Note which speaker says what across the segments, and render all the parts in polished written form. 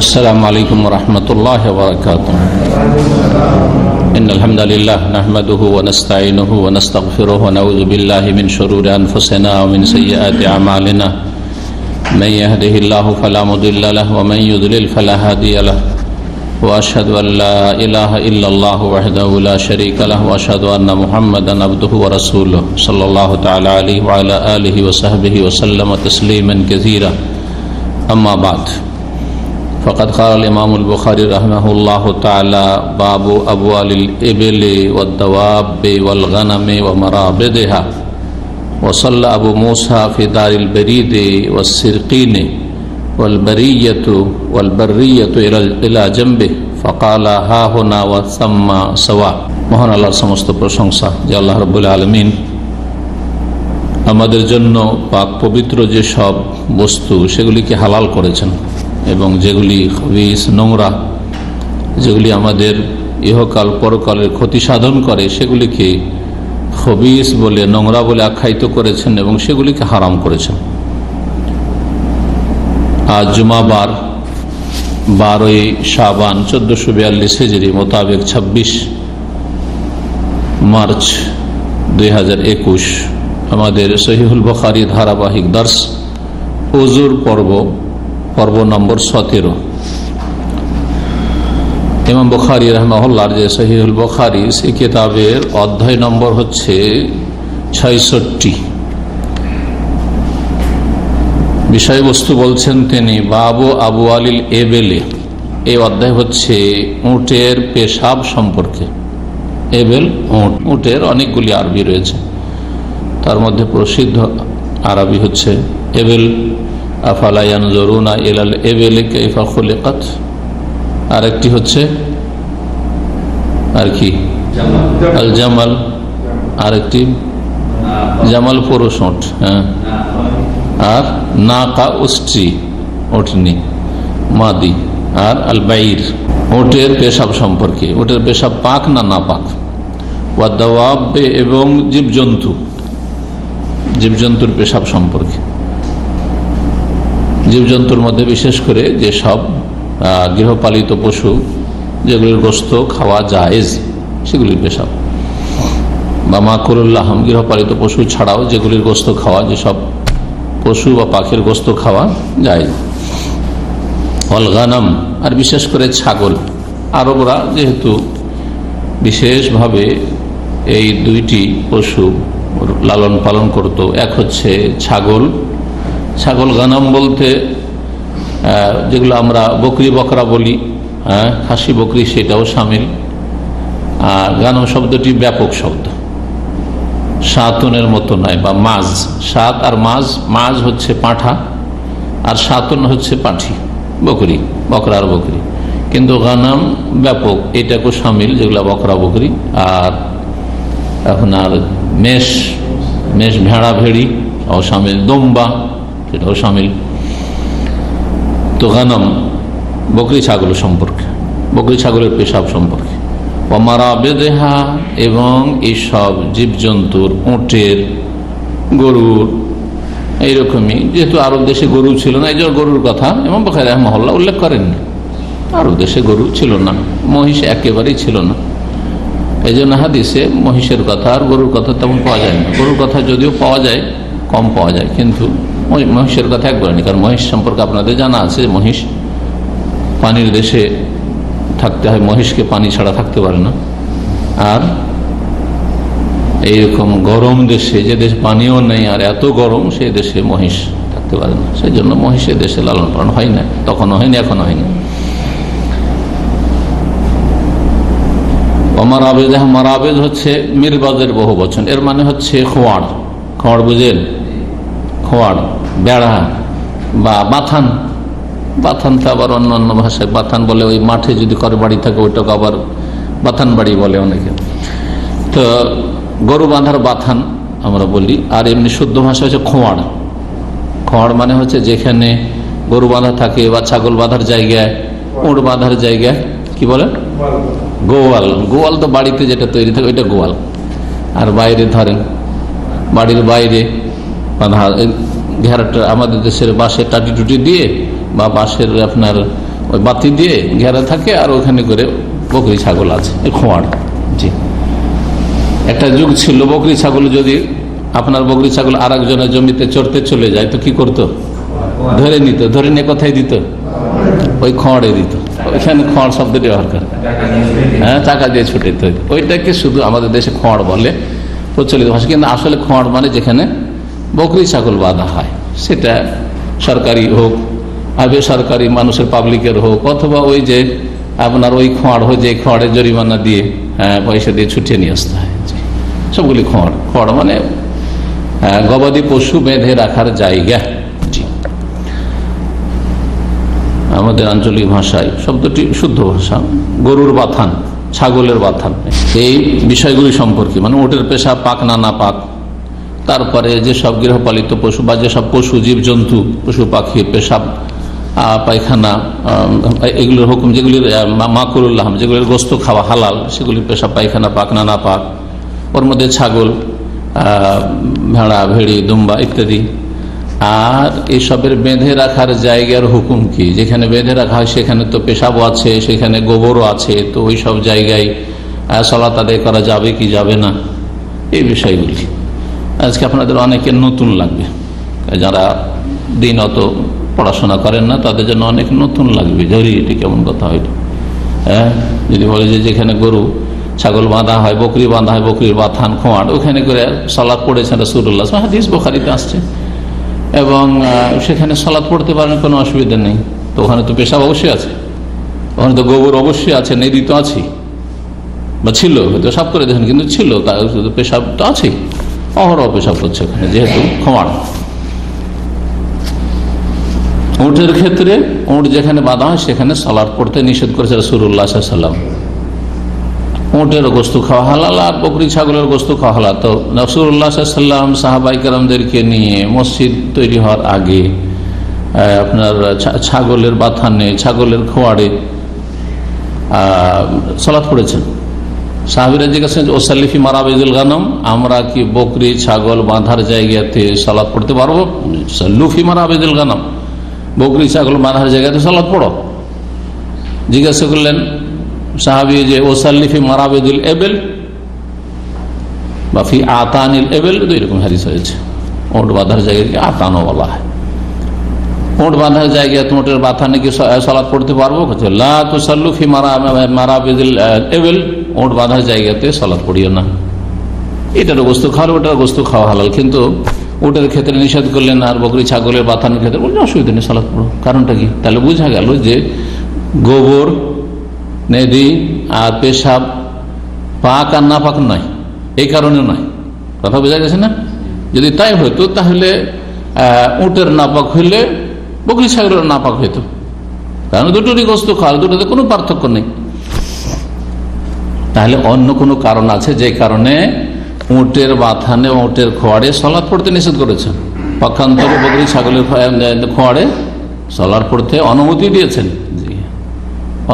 Speaker 1: السلام عليكم ورحمة الله وبركاته. إن الحمد لله نحمده ونستعينه ونستغفره ونعوذ بالله من شرور أنفسنا ومن سيئات أعمالنا. من يهده الله فلا مضل له ومن يضلل فلا هادي له. وأشهد أن لا إله إلا الله وحده لا شريك له وأشهد أن محمدا عبده ورسوله صلى الله تعالى عليه وعلى آله وصحبه وسلم تسليما كثيرا. أما بعد، فقد قال الإمام البخاري رحمه الله تعالى: باب أبوال الإبل والدواب والغنم ومرابضها. وصلى أبو موسى في دار البريد والسرقين والبرية إلى جنبه فقال ها هنا وثم سواء. মহান আল্লাহর সমস্ত প্রশংসা যে আল্লাহ রাব্বুল আলামিন আমাদের জন্য পাক পবিত্র যে সব বস্তু সেগুলিকে হালাল করেছেন এবং যেগুলি খবিস নোংরা, যেগুলি আমাদের ইহকাল পরকালের ক্ষতি সাধন করে সেগুলিকে খবিস বলে, নোংরা বলে আখ্যায়িত করেছেন এবং সেগুলিকে হারাম করেছেন। আজ জুমাবার 12 শাবান 1442 হিজরি মোতাবেক 26 মার্চ 2021 আমাদের সহিহুল বুখারী ধারাবাহিক দর্স ওযুর পর্ব নম্বর 17। ইমাম বুখারী রাহিমাহুল্লাহর যে সহিহুল বুখারী সেই কিতাবের অধ্যায় নম্বর হচ্ছে 66। বিষয়বস্তু বলছেন তিনি বাবু আবওয়ালিল এবেলে। এই অধ্যায় হচ্ছে উটের পেশাব সম্পর্কে। এবেল উট, উটের অনেকগুলি আরবি রয়েছে, তার মধ্যে প্রসিদ্ধ আরবি হচ্ছে এবেল। আফালা ইয়ানজুরুনা ইলাল এবেলি কাইফা খুলিকাত। আরেকটি হচ্ছে আর কি আল জামাল, আরেকটি জামাল পুরুষ উট, হ্যাঁ, আর নাকা উষ্ট্রি উটনি মাদি, আর আল বাইর উটের পেশাব সম্পর্কে। উটের পেশাব পাক না না পাক। ওয়া দাওয়াব এবং জীবজন্তুর পেশাব সম্পর্কে। জীবজন্তুর মধ্যে বিশেষ করে যে সব গৃহপালিত পশু যেগুলির গোশত খাওয়া জায়েজ সেগুলির পেশাব, বা মাকুলুল্লাহম গৃহপালিত পশু ছাড়াও যেগুলির গোশত খাওয়া, যেসব পশু বা পাখির গোশত খাওয়া যায়। অল গানাম, আর বিশেষ করে ছাগল। আরবরা যেহেতু বিশেষভাবে এই দুইটি পশু লালন পালন করত, এক হচ্ছে ছাগল। ছাগল গানাম বলতে যেগুলো আমরা বকরি বকরা বলি, হ্যাঁ, খাসি বকরি, সেটাও শামিল। আর গানাম শব্দটি ব্যাপক শব্দ, সাতুনের মতো নয়, বা মাজ। সাত আর মাজ হচ্ছে পাঁঠা, আর সাতুন হচ্ছে পাঠি, বকরি, বকরা আর বকরি। কিন্তু গানাম ব্যাপক, এটাকেও শামিল, যেগুলো বকরা বকরি। আর এখন আর মেষ ভেড়া ভেড়ি ও শামিল, দম্বা সেটাও শামিল। তো গানাম বকরি ছাগল সম্পর্কে, বকরি ছাগলের পেশাব সম্পর্কে। মারাবেদেহা, এবং এইসব জীবজন্তুর, উটের, গরুর, এইরকমই। যেহেতু আরব দেশে গরু ছিল না, এই জন্য গরুর কথা ইমাম বুখারী রাহিমাহুল্লাহ উল্লেখ করেননি। আরব দেশে গরু ছিল না, মহিষ একেবারেই ছিল না, এই জন্য হাদিসে মহিষের কথা আর গরুর কথা তেমন পাওয়া যায় না। গরুর কথা যদিও পাওয়া যায়, কম পাওয়া যায়, কিন্তু মহিষের কথা একবার নেই। কারণ মহিষ সম্পর্কে আপনাদের জানা আছে, মহিষ পানির দেশে থাকতে হয়, মহিষকে পানি ছাড়া থাকতে পারে না। আর এইরকম গরম দেশে, যে দেশ পানিও নেই আর এত গরম, সেই দেশে মহিষ থাকতে পারে না। সেই জন্য মহিষের দেশে লালন পালন হয় না, তখনও হয়নি, এখনো হয়নি। মারাবেদ হচ্ছে মিরবাজের বহু বচন। এর মানে হচ্ছে খোয়াড়। খোয়াড় বুঝেন? খোয়াড়, বেড়া বা বাথান। বাথানটা আবার অন্য ভাষায় বাথান বলে। ওই মাঠে যদি ঘর বাড়ি থাকে ওইটাকে আবার বাথান বাড়ি বলে অনেকে। তো গরু বাঁধার বাথান আমরা বলি। আর এমনি শুদ্ধ ভাষা হচ্ছে খোয়াড়। খোয়াড় মানে হচ্ছে যেখানে গরু বাঁধা থাকে, বা ছাগল বাঁধার জায়গায়, উট বাঁধার জায়গায় কি বলে? গোয়াল। গোয়াল তো বাড়িতে যেটা তৈরি থাকে ওইটা গোয়াল। আর বাইরে ধরেন বাড়ির বাইরে বাঁধা ঘেরাটা, আমাদের দেশের বাঁশের টাটি টুটি দিয়ে বা বাঁশের আপনার ওই বাতি দিয়ে ঘেরা থাকে আর ওখানে করে বকরি ছাগল আছে, খোঁয়াড়। জি, একটা যুগ ছিল বকরি ছাগল যদি আপনার বকরি ছাগল আর একজনের জমিতে চড়তে চলে যায় তো কি করতো, ধরে নিত, ধরে নিয়ে কোথায় দিত, ওই খড়ে দিত। ওইখানে খড় শব্দটি ব্যবহার করে, হ্যাঁ, চাকা দিয়ে ছুটে দিত। ওইটাকে শুধু আমাদের দেশে খড় বলে প্রচলিত ভাষা, কিন্তু আসলে খড় মানে যেখানে বকরি ছাগল বাঁধা হয়, সেটা সরকারি হোক আর বেসরকারি মানুষের পাবলিকের হোক, অথবা ওই যে আপনার ওই খড় হয় যে খড়ে জরিমানা দিয়ে পয়সা দিয়ে ছুটিয়ে নিয়ে আসতে হয়, সবগুলি খড়। খড় মানে গবাদি পশু বেঁধে রাখার জায়গা। জি, আমাদের আঞ্চলিক ভাষায় শব্দটি শুদ্ধ ভাষা। গরুর বাথান, ছাগলের বাথান, এই বিষয়গুলি সম্পর্কে মানে ওটের পেশাব পাক না না পাক, তারপরে যেসব গৃহপালিত পশু বা যেসব পশু জীবজন্তু পশু পাখির পেশাব পায়খানা এগুলোর হুকুম, যেগুলির মাকুরুল্লাহ যেগুলির গোস্ত খাওয়া হালাল সেগুলির পেশাব পায়খানা পাক না না পাক। ওর মধ্যে ছাগল, ভেড়া, ভেড়ি, দুম্বা ইত্যাদি। আর এইসবের বেঁধে রাখার জায়গার হুকুম কি, যেখানে বেঁধে রাখা হয় সেখানে তো পেশাবও আছে, সেখানে গোবরও আছে, তো ওই সব জায়গায় সালাত আদায় করা যাবে কি যাবে না, এই বিষয়গুলি আজকে আপনাদের অনেকের নতুন লাগবে। যারা দিন অত পড়াশোনা করেন না তাদের জন্য অনেক নতুন লাগবে। জরি, এটি কেমন কথা হয়তো, হ্যাঁ, যদি বলে যে যেখানে গরু ছাগল বাঁধা হয়, বকরি বাঁধা হয়, বকরির বাথান খোঁয়াড়, ওখানে করে সালাত পড়েছেন রাসূলুল্লাহ, হাদিস বুখারীতে আসছে, এবং সেখানে সালাত পড়তে পারেন, কোনো অসুবিধা নেই। তো ওখানে তো পেশাব অবশ্যই আছে, ওখানে তো গোবর অবশ্যই আছে, নেদি তো আছে বা ছিল, হয়তো সাফ করে দেখেন, কিন্তু ছিল, তা পেশাব তো আছেই, অহরহ পেশাব করছে ওখানে, যেহেতু খোঁয়াড়। উটের ক্ষেত্রে উট যেখানে বাঁধা হয় সেখানে সালাত পড়তে নিষেধ করেছে রাসূলুল্লাহ সাল্লাল্লাহু আলাইহি ওয়াসাল্লাম। উটের গোস্ত খাওয়া হালাল আর বকরি ছাগলের গোস্ত খাওয়া হালাল। তো রাসূলুল্লাহ সাল্লাল্লাহু আলাইহি ওয়াসাল্লাম সাহাবায়ে কেরামদেরকে নিয়ে মসজিদ তৈরি হওয়ার আগে আপনার ছাগলের বাথানে, ছাগলের খোয়াড়ে সালাত পড়েছেন। সাহাবীরা জিজ্ঞাসা করেন, ওসাল্লিফি মারাবিজুল গানম, আমরা কি বকরি ছাগল বাঁধার জায়গাতে সালাত পড়তে পারবো? সাল্লুফি মারাবিজুল গানম, বকরি ছাগল বাঁধার জায়গাতে সালাত পড়ো। জিজ্ঞাসা করলেন সাহাবী যে ওসাল্লিফি মারাবিদুল এবেল বা ফি আতানিল এবেল, দুই রকম হাদিস হয়েছে। ওট বাঁধার জায়গাকে আতানও বলা হয়। ওট বাঁধার জায়গায় তোমাদের বাথানে কি সালাত পড়তে পারবো? লা তুসাল্লু ফি মারাবিদুল এবেল, ওট বাঁধার জায়গাতে সালাত পড়িও না। এটারও গোস্ত খাওয়া, ওটার গোস্ত খাওয়া হালাল, কিন্তু ওটার ক্ষেত্রে নিষেধ করলেন, আর বকরি ছাগলের বাথানের ক্ষেত্রে বললেন অসুবিধা নেই, সালাত পড়ো। কারণটা কি? তাহলে বোঝা গেল যে গোবর, নেদি আর পেশাব পাক আর না পাক নয়, এই কারণে নয়। কথা বোঝা গেছে না? যদি তাই হইতো তাহলে উটের নাপাক হইলে বকরি ছাগলের নাপাক হইতো, কারণ দুটোরই গোস্ত খাওয়া, দুটোতে কোনো পার্থক্য নেই। তাহলে অন্য কোনো কারণ আছে যে কারণে উটের বাথানে, উটের খোয়াড়ে সালাত পড়তে নিষেধ করেছেন। পক্ষান্তরে বকরি ছাগলের খোয়াড়ে সালাত পড়তে অনুমতি দিয়েছেন। জি,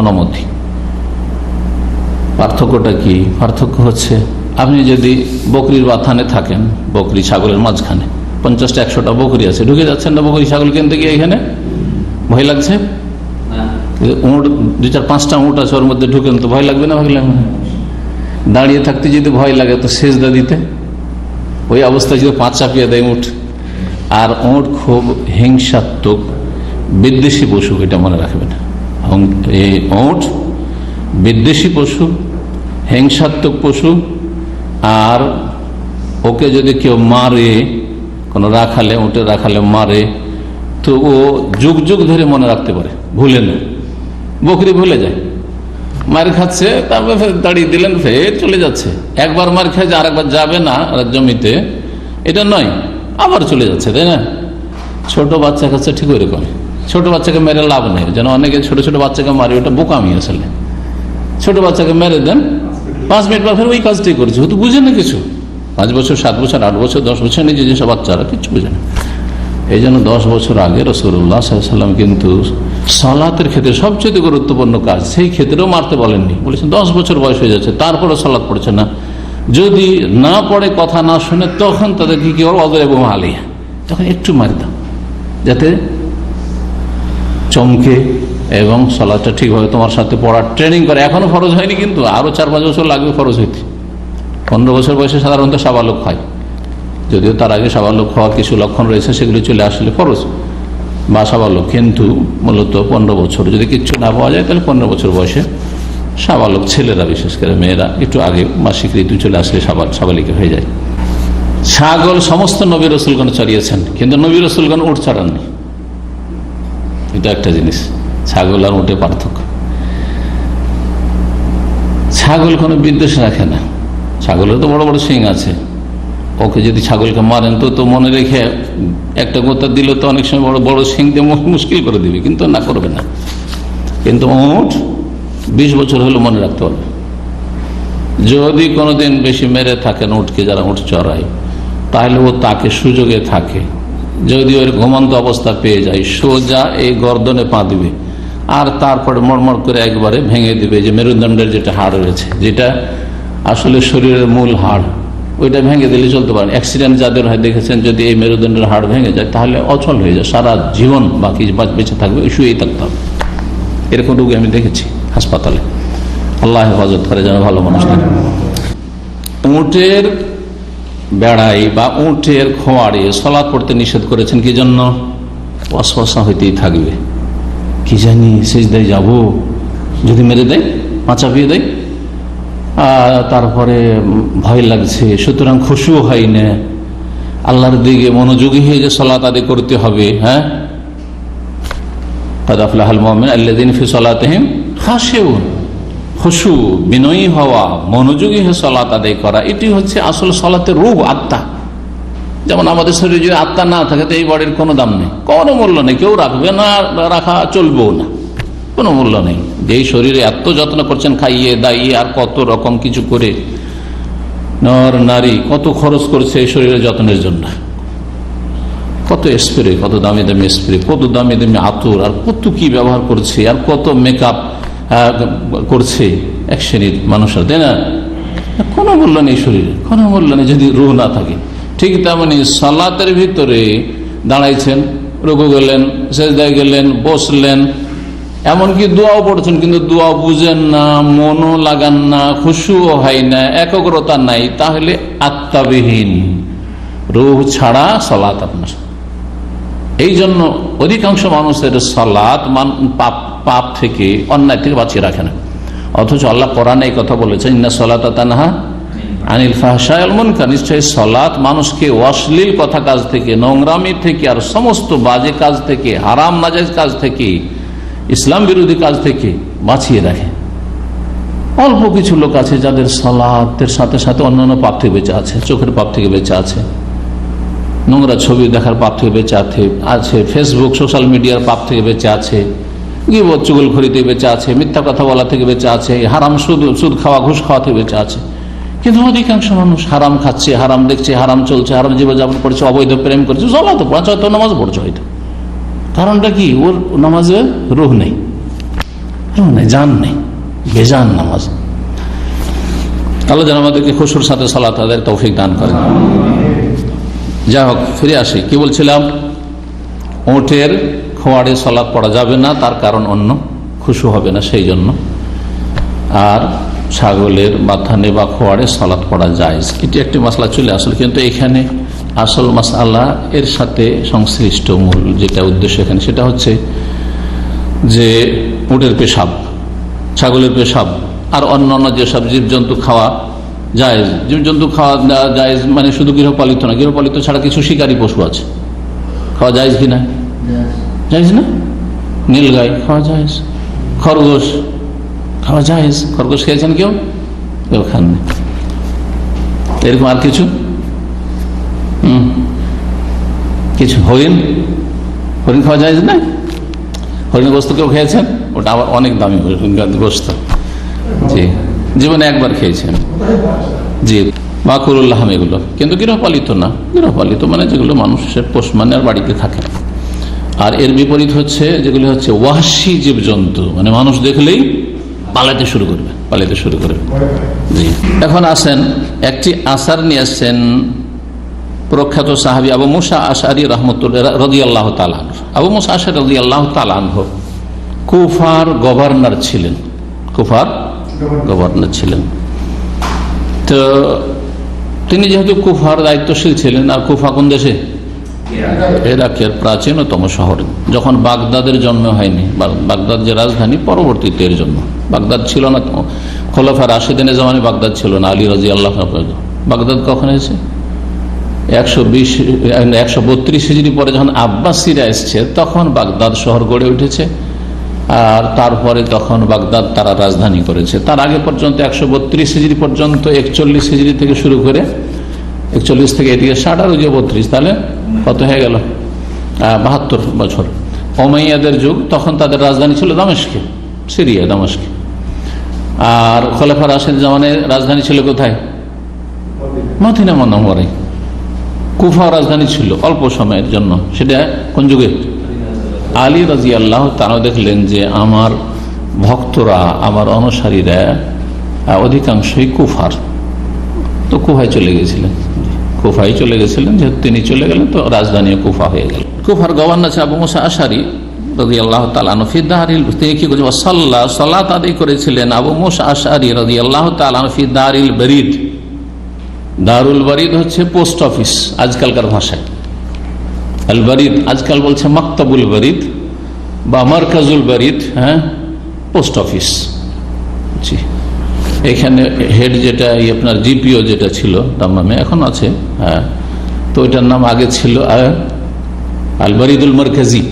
Speaker 1: অনুমতি। পার্থক্যটা কি? পার্থক্য হচ্ছে আপনি যদি বকরির বাথানে থাকেন, বকরি ছাগলের মাঝখানে 50-100টা বকরি আছে, ঢুকে যাচ্ছেন না বকরি ছাগল কিনতে গিয়ে, এখানে ভয় লাগছে? উঁট 2-4-5টা উঁট আছে, ওর মধ্যে ঢুকেন তো ভয় লাগবে না? ভয় লাগবে না? দাঁড়িয়ে থাকতে যদি ভয় লাগে তো সেজদা দিতে, ওই অবস্থায় যদি 5 চাপিয়ে দেয় উঁট। আর উঁট খুব হিংসাত্মক বিদ্বেষী পশু, এটা মনে রাখবেন। এই উঁট বিদ্বেষী পশু, হিংসাত্মক পশু, আর ওকে যদি কেউ মারে, কোনো রাখালে, উঁটে রাখালে মারে, তো ও যুগ যুগ ধরে মনে রাখতে পারে, ভুলে না। বকরি ভুলে যায়, মার খাচ্ছে, তারপরে ফের দাঁড়িয়ে দিলেন, ফের চলে যাচ্ছে। একবার মার খেয়ে আর একবার যাবে না জমিতে, এটা নয়, আবার চলে যাচ্ছে, তাই না? ছোট বাচ্চা কাছে ঠিক ওই রকম। ছোট বাচ্চাকে মেরে লাভ নেই, যেন অনেকে ছোট ছোট বাচ্চাকে মারি, ওটা বোকামি আসলে। ছোট বাচ্চাকে মেরে দেন, 5 মিনিট পর ফের ওই কাজটাই করেছে, হয়তো বুঝে না কিছু। 5 বছর, 7 বছর, 8 বছর, 10 বছর নিজে যেসব বাচ্চারা কিছু বুঝে না। এই জন্য 10 বছর আগে রাসূলুল্লাহ সাল্লাল্লাহু আলাইহি ওয়াসাল্লাম কিন্তু সালাতের ক্ষেত্রে সবচেয়ে গুরুত্বপূর্ণ কাজ, সেই ক্ষেত্রেও মারতে বলেননি। বলেছেন 10 বছর বয়স হয়ে যাচ্ছে, তারপরে সালাত পড়ছে না। যদি না পড়ে, কথা না শুনে, তখন তাদেরকে কি করবো? অদর এবং আলিয়া, তখন একটু মারি দাও, যাতে চমকে এবং সালাতটা ঠিকভাবে তোমার সাথে পড়ার ট্রেনিং করে। এখনো ফরজ হয়নি, কিন্তু আরো 4-5 বছর লাগবে ফরজ হইতে। 15 বছর বয়সে সাধারণত সাবালক হয়, যদিও তার আগে সাবালক হওয়ার কিছু লক্ষণ রয়েছে, সেগুলি চলে আসলে ফরজ বা সাবালক, কিন্তু মূলত 15 বছর যদি কিচ্ছু না পাওয়া যায় তাহলে 15 বছর বয়সে সাবালক ছেলেরা, বিশেষ করে মেয়েরা একটু আগে মাসিক ঋতু চলে আসলে সাবালিকা হয়ে যায়। ছাগল সমস্ত নবী রসুলগণ চড়িয়েছেন, কিন্তু নবী রসুলগণ উট চড়াননি। এটা একটা জিনিস, ছাগল আর উটে পার্থক্য। ছাগল কোনো বিদ্বেষ রাখে না, ছাগলের তো বড় বড় শিং আছে, ওকে যদি ছাগলকে মারেন তো মনে রেখে একটা গোতা দিল তো অনেক সময় বড় বড় শিং দিয়ে মুশকিল করে দিবে, কিন্তু না করবে না। কিন্তু উট 20 বছর হলো মনে রাখতে পারবে। যদি কোনোদিন বেশি মেরে থাকেন উটকে, যারা উট চড়ায়, তাহলে ও তাকে সুযোগে থাকে, যদি ওর ঘুমন্ত অবস্থা পেয়ে যায় সোজা এই গর্দনে পা দিবে, আর তারপরে মড়মড় করে একবারে ভেঙে দিবে যে মেরুদণ্ডের যেটা হাড় রয়েছে, যেটা আসলে শরীরের মূল হাড়, ওইটা ভেঙে দিলে চলতে পারেন। অ্যাক্সিডেন্ট যাদের হয় দেখেছেন, যদি এই মেরুদণ্ডের হাড় ভেঙে যায় তাহলে অচল হয়ে যায়, সারা জীবন বাকি বেঁচে থাকবে, শুয়েই থাকতে হবে। এরকম রোগী আমি দেখেছি হাসপাতালে। আল্লাহ হেফাজত করে যেন ভালো মানুষদের। উটের বেড়াই বা উটের খোয়াড়ে সালাত পড়তে নিষেধ করেছেন কি জন্য? ওয়াসওয়াসা হইতেই থাকবে, কি জানি সিজদায় যাব, যদি মেরে দেয়, মাচাপিয়ে দেয়, তারপরে ভয় লাগছে, সুতরাং খুশিও হয় না, আল্লাহর দিকে মনোযোগী হয়ে যে সালাত আদায় করতে হবে। হ্যাঁ, কাদ আফলাহাল মুমিনুন আল্লাযীনা ফি সালাতিহিম খাশিউন, খুশু, বিনয়ী হওয়া, মনোযোগী হয়ে সালাত আদায় করা, এটি হচ্ছে আসল সালাতের রূপ, আত্মা। যেমন আমাদের শরীরে যদি আত্মা না থাকে তো এই বাড়ির কোনো দাম নেই, কোনো মূল্য নেই, কেউ রাখবে না, রাখা চলবেও না, কোনো মূল্য নেই। যেই শরীরে এত যত্ন করছেন, খাইয়ে দাইয়ে আর কত রকম কিছু করে, নর নারী কত খরচ করছে এই শরীরের যত্নের জন্য, কত স্প্রে, কত দামি দামি স্প্রে, কত দামি দামি আতর, আর কত কি ব্যবহার করছে, আর কত মেকআপ করছে এক শ্রেণীর মানুষরা, তাই না? কোনো মূল্য নেই শরীরে, কোনো মূল্য নেই যদি রুহ না থাকে। ঠিক তেমনি সালাতের ভিতরে দাঁড়াইছেন, রুকু গেলেন, সেজদায় গেলেন, বসলেন, এমনকি দোয়াও পড়ছেন, কিন্তু দোয়া বুঝেন না, মনও লাগান না, খুশুও হয় না, একাগ্রতা নাই, তাহলে আত্মাবিহীন, রুহ ছাড়া সালাত আপনার। এই জন্য অধিকাংশ মানুষের সালাত পাপ থেকে, অন্যায় থেকে বাঁচিয়ে রাখে না। অথচ আল্লাহ কোরআনে এই কথা বলেছেন, ইন্না সালাতা তানহা আনিল ফাহশাই ওয়াল মুনকার, নিশ্চয়ই সালাত মানুষকে অশ্লীল কথা কাজ থেকে, নোংরামি থেকে, আর সমস্ত বাজে কাজ থেকে, হারাম নাজায়েজ কাজ থেকে, ইসলাম বিরোধী কাজ থেকে বাঁচিয়ে রাখে। অল্প কিছু লোক আছে যাদের সালাতের সাথে সাথে অন্যান্য পাপ থেকে বেঁচে আছে, চোখের পাপ থেকে বেঁচে আছে, নোংরা ছবি দেখার পাপ থেকে বেঁচে আছে, ফেসবুক সোশ্যাল মিডিয়ার পাপ থেকে বেঁচে আছে, গীবত চুগলখড়ি থেকে বেঁচে আছে, মিথ্যা কথা বলা থেকে বেঁচে আছে, হারাম সুদ খাওয়া, ঘুষ খাওয়া থেকে বেঁচে আছে। কিন্তু অধিকাংশ মানুষ হারাম খাচ্ছে, হারাম দেখছে, হারাম চলছে, হারাম জীবনযাপন করছে, অবৈধ প্রেম করছে, সালাত পড়ছে, হয়তো নামাজ পড়ছে, হয়তো কারণটা কি, ওর নামাজে রুহ নেই, জান নেই, বেজান নামাজ। আল্লাহ যেন আমাদেরকে খুশুর সাথে সালাত আদায়ের তৌফিক দান করেন। যাই হোক, ফিরে আসি, কি বলছিলাম? উটের খোয়াড়ে সালাত পড়া যাবে না, তার কারণ অন্য, খুশু হবে না সেই জন্য। আর ছাগলের বাথানে বা খোয়াড়ে সালাত পড়া যায়, এটি একটি মাসলা চলে আসলে, কিন্তু এখানে আসল মাসআলা এর সাথে সংশ্লিষ্ট মূল যেটা উদ্দেশ্য এখানে, সেটা হচ্ছে যে উটের পেশাব, ছাগলের পেশাব আর অন্যান্য যেসব জীবজন্তু খাওয়া জায়েজ, জীবজন্তু খাওয়া জায়েজ মানে শুধু গৃহপালিত না, গৃহপালিত ছাড়া কিছু শিকারী পশু আছে, খাওয়া জায়েজ কিনা? জায়েজ না? নীলগাই খাওয়া জায়েজ, খরগোশ খাওয়া জায়েজ। খরগোশ খেয়েছেন কেউ? কেউ খাননি। এরকম আর কিছু কিছু হরিণ খাওয়া জায়েজ না? হরিণ গোস্ত কেউ খেয়েছেন? ওটা আবার অনেক দামি গোস্ত, জি, জীবনে একবার খেয়েছেন, জি। মাকুরুল্লাহাম এগুলো কিন্তু গৃহপালিত না, গৃহপালিত মানে যেগুলো মানুষের পোষ মানে আর বাড়িতে থাকে। আর এর বিপরীত হচ্ছে যেগুলি হচ্ছে ওয়াহশী জীবজন্তু, মানে মানুষ দেখলেই পালাতে শুরু করবে, জি। এখন আসেন, একটি আসার নিয়ে আসছেন প্রখ্যাত সাহাবী আবু মুসা আশআরী রাহমাতুল্লাহ রাদিয়াল্লাহু তাআলা আনহু। আবু মুসা আশআরী রাদিয়াল্লাহু তাআলা আনহু কুফার গভর্নর ছিলেন, কুফার গভর্নর ছিলেন। তো তিনি যেহেতু কুফার দায়িত্বশীল ছিলেন, আর কুফা কোন দেশে? ইরাকের প্রাচীনতম শহর। যখন বাগদাদের জন্ম হয়নি, বাগদাদ যে রাজধানী পরবর্তীতে এর জন্য, বাগদাদ ছিল না খোলাফা রাশিদিনের জামানে, বাগদাদ ছিল না আলী রাদিয়াল্লাহু আনহু। বাগদাদ কখন এসেছে? 132 হিজরি পরে যখন আব্বাসীরা এসছে তখন বাগদাদ শহর গড়ে উঠেছে, আর তারপরে তখন বাগদাদ তারা রাজধানী করেছে। তার আগে পর্যন্ত 132 হিজরি পর্যন্ত, 41 হিজরি থেকে শুরু করে 41 থেকে এদিকে 60 আর 32, তাহলে কত হয়ে গেল? 72 বছর। ওমাইয়াদের যুগ, তখন তাদের রাজধানী ছিল দামেস্কে, সিরিয়া দামেস্কে। আর খোলাফা রাশিদ জামানের রাজধানী ছিল কোথায়? মদিনা মুনাওয়ারায়। কুফা রাজধানী ছিল অল্প সময়ের জন্য, সেটা কোন যুগে? আলী রাদিয়াল্লাহু তাআলা দেখলেন যে আমার ভক্তরা, আমার অনুসারীরা অধিকাংশই কুফার, তো কুফায় চলে গেছিলেন। কুফায় চলে গেছিলেন, যেহেতু তিনি চলে গেলেন তো রাজধানী কুফা হয়ে গেল। কুফার গভর্নর ছিল আবু মুসা আশআরী রাদিয়াল্লাহু তাআলা আনহু। ফি দারিল, তিনি কি করেছেন? সালাত আদায় করেছিলেন আবু মুসা আশআরী রাদিয়াল্লাহু তাআলা আনহু ফি দারিল বারিদ। দারুল বারিদ হচ্ছে পোস্ট অফিস আজকালকার ভাষায়। আল বারিদ আজকাল বলছে মাকতাবুল বারিদ বা মারকাজুল বারিদ, হ্যাঁ, পোস্ট অফিস। জি, এখানে হেড যেটা আপনার জিপিও যেটা ছিল দাম্মামে, এখন আছে, হ্যাঁ, তো ওইটার নাম আগে ছিল আল বারিদুল মারকাজি,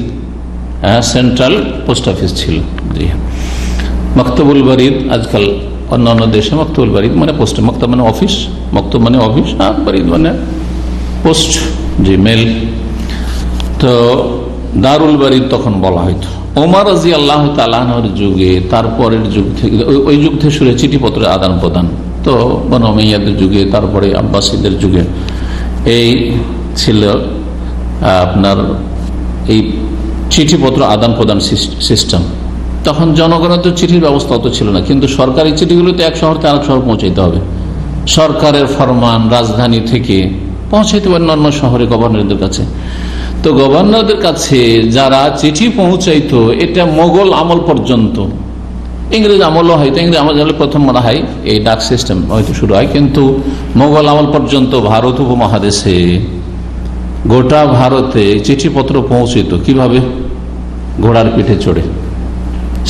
Speaker 1: হ্যাঁ, সেন্ট্রাল পোস্ট অফিস ছিল। জি, মাকতাবুল বারিদ আজকাল অন্যান্য দেশে মাকতাবুল বারিদ মানে পোস্ট, মাকতাব মানে অফিস, মাকতাব মানে অফিস, আর বারিদ মানে পোস্ট, জি, মেল। তো দারুল বারিদ তখন বলা হয়তো। ওমর রাদিয়াল্লাহু তাআলা আনহুর যুগে, তারপরের যুগ থেকে, ওই যুগ থেকে শুরু চিঠিপত্রের আদান প্রদান। তো বনু উমাইয়াদের যুগে, তারপরে আব্বাসীদের যুগে এই ছিল আপনার এই চিঠিপত্র আদান প্রদান সিস্টেম। তখন জনগণের তো চিঠির ব্যবস্থা অত ছিল না, কিন্তু সরকারি চিঠিগুলোতে এক শহর থেকে আরেক শহর পৌঁছাইতে হবে। সরকারের ফরমান রাজধানী থেকে পৌঁছাইতে হবে অন্যান্য শহরে গভর্নরদের কাছে। তো গভর্নরদের কাছে যারা চিঠি পৌঁছাইতো, এটা মোগল আমল পর্যন্ত, ইংরেজ আমলও হয়তো, ইংরেজ আমল প্রথম মনে হয় এই ডাক সিস্টেম হয়তো শুরু হয়, কিন্তু মোগল আমল পর্যন্ত ভারত উপমহাদেশে, গোটা ভারতে চিঠিপত্র পৌঁছিত কিভাবে? ঘোড়ার পিঠে চড়ে।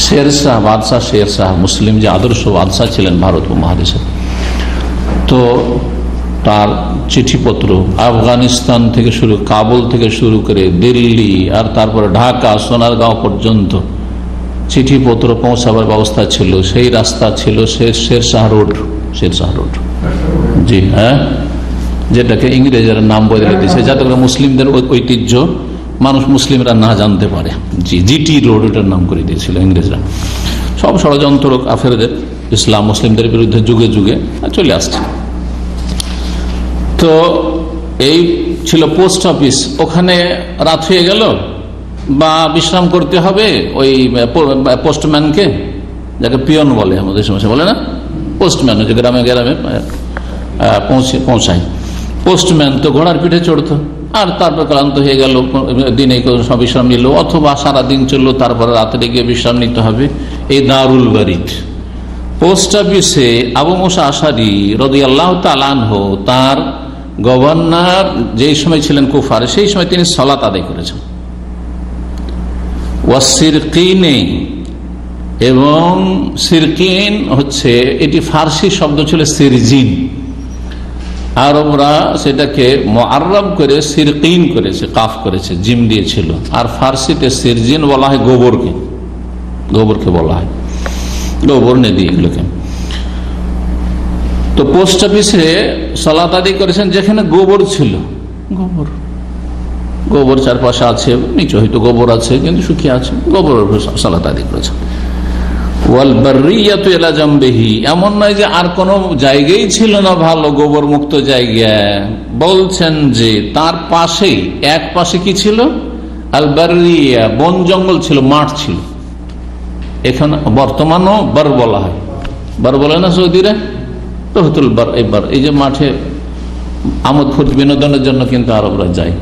Speaker 1: শেরশাহ, বাদশাহ শেরশাহ, মুসলিম যে আদর্শ বাদশাহ ছিলেন ভারত উপমহাদেশে, তো তার চিঠিপত্র আফগানিস্তান থেকে শুরু, কাবুল থেকে শুরু করে দিল্লি, আর তারপরে ঢাকা, সোনারগাঁও পর্যন্ত চিঠিপত্র পৌঁছাবার ব্যবস্থা ছিল। সেই রাস্তা ছিল শেরশাহ রোড, শেরশাহ রোড, জি, হ্যাঁ, যেটাকে ইংরেজের নাম বদলে দিয়েছে যাতে করে মুসলিমদের ঐতিহ্য মানুষ, মুসলিমরা না জানতে পারে। জি, জিটি রোড ওটার নাম করে দিয়েছিল ইংরেজরা। সব ষড়যন্ত্র কাফেরদের, ইসলাম মুসলিমদের বিরুদ্ধে যুগে যুগে চলে আসছে। তো এই ছিল পোস্ট অফিস। ওখানে রাত হয়ে গেল বা বিশ্রাম করতে হবে, ওই পোস্টম্যানকে, যাকে পিয়ন বলে আমাদের সমস্যা বলে না, পোস্টম্যান হচ্ছে গ্রামে গ্রামে পৌঁছায়। পোস্টম্যান তো ঘোড়ার পিঠে চড়তো, আর তারপর ক্লান্ত হয়ে গেল, দিনে সব বিশ্রাম নিল, অথবা সারাদিন চললো, তারপরে রাত্রে গিয়ে বিশ্রাম নিতে হবে। এই দারুল বারিদ পোস্ট অফিসে আবু মুসা আশআরী রাদিয়াল্লাহু তাআলা আনহু, তার গভর্নর যেই সময় ছিলেন কুফার, সেই সময় তিনি সালাত আদায় করেছেন। ওয়াসিরকিনে, এবং সিরকিন হচ্ছে, এটি ফার্সি শব্দ ছিল সিরজিন, আরবরা সেটাকে মুআররাব করে সিরকিন করেছে, কাফ করেছে, জিম দিয়েছিল। আর ফার্সিতে সিরজিন বলা হয় গোবরকে, গোবরকে বলা হয়, গোবর নদী এগুলোকে। তো পোস্ট অফিসে সালাত আদায় করেছেন যেখানে গোবর ছিল, গোবর, গোবর চারপাশে আছে, নিচে হয়তো গোবর আছে কিন্তু শুকিয়ে আছে, গোবর সালাত আদায় করেছেন। ওয়াল বাররিয়াতু ইলা জামবিহি, এমন নয় যে আর কোনো জায়গায় ছিল না ভালো গোবর মুক্ত জায়গা, বলছেন যে তার পাশেই, এক পাশে কি ছিল? আল বাররিয়া, বন জঙ্গল ছিল, মাঠ ছিল। এখানে বর্তমানও বার বলা হয়, বার বলে না সৌদিরা, রহতুল বার। এবার এই যে মাঠে আমোদ ফুর্তি বিনোদনের জন্য কিন্তু আরবরা যায়,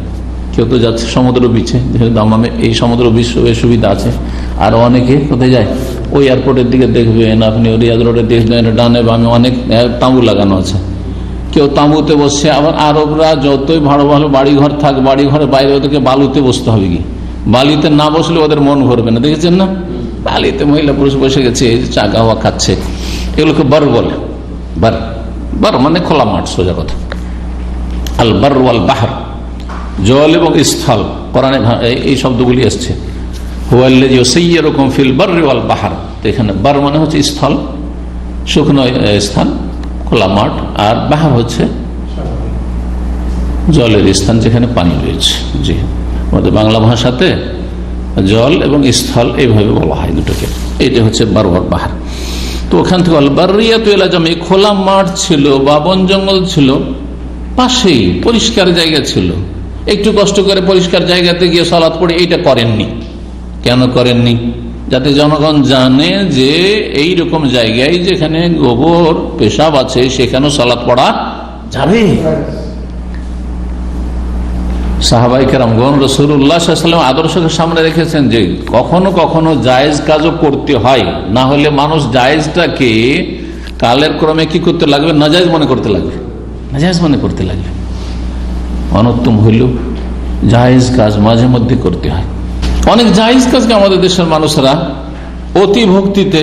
Speaker 1: কেউ তো যাচ্ছে সমুদ্র বিচে, দামামে এই সমুদ্র বিচ সুবিধা আছে। আর অনেকে কোথায় যায়, ওই এয়ারপোর্টের দিকে দেখবেন আপনি, রিয়াদ রোডের দেখবেন ডানে বামে অনেক তাঁবু লাগানো আছে। কেউ তাঁবুতে বসছে। আবার আরবরা যতই ভালো ভালো বাড়িঘর থাক, বাড়ি ঘরের বাইরে ওদেরকে বালুতে বসতে হবে। কি বালিতে না বসলে ওদের মন ভরবে না, দেখেছেন না? বালিতে মহিলা পুরুষ বসে গেছে, চা গাওয়া খাচ্ছে। এগুলোকে বার বলে। বার বার মানে খোলা মাঠ, সোজা কথা। আল বার ওয়াল বাহর, জল এবং স্থল, কোরআনে এই শব্দগুলি এসছে। হুয়াল্লাযী ইউসাইয়্যিরুকুম ফিল বাররি ওয়াল বাহর। তো এখানে বার মানে হচ্ছে স্থল, শুকনো স্থান, খোলা মাঠ। আর বাহর হচ্ছে জলের স্থান, যেখানে পানি রয়েছে। জি, আমাদের বাংলা ভাষাতে জল এবং স্থল এইভাবে বলা হয় দুটোকে। এটা হচ্ছে বার ওয়াল বাহর। তো ওখান থেকে আল বাররিয়াতু ইলা জামি, খোলা মাঠ ছিল বা বন জঙ্গল ছিল, পাশেই পরিষ্কার জায়গা ছিল। একটু কষ্ট করে পরিষ্কার জায়গাতে গিয়ে সালাত পড়ে এইটা করেননি। কেন করেননি? যাতে জনগণ জানে যে এই রকম জায়গায় যেখানে গোবর পেশাব আছে সেখানেও সালাত পড়া যাবে। সাহাবায়ে কেরামগণ রাসূলুল্লাহ সাল্লাল্লাহু আলাইহি ওয়াসাল্লাম আদর্শকে সামনে রেখেছেন যে কখনো কখনো জায়েজ কাজও করতে হয়, না হলে মানুষ জায়েজটাকে কালের ক্রমে কি করতে লাগবে? নাজায়েজ মনে করতে লাগবে, নাজায়েজ মনে করতে লাগবে। অনুত্তম হইল জায়েজ কাজ মাঝে মধ্যে করতে হয়। অনেক জায়েজ কাজকে আমাদের দেশের মানুষরা অতি ভক্তিতে,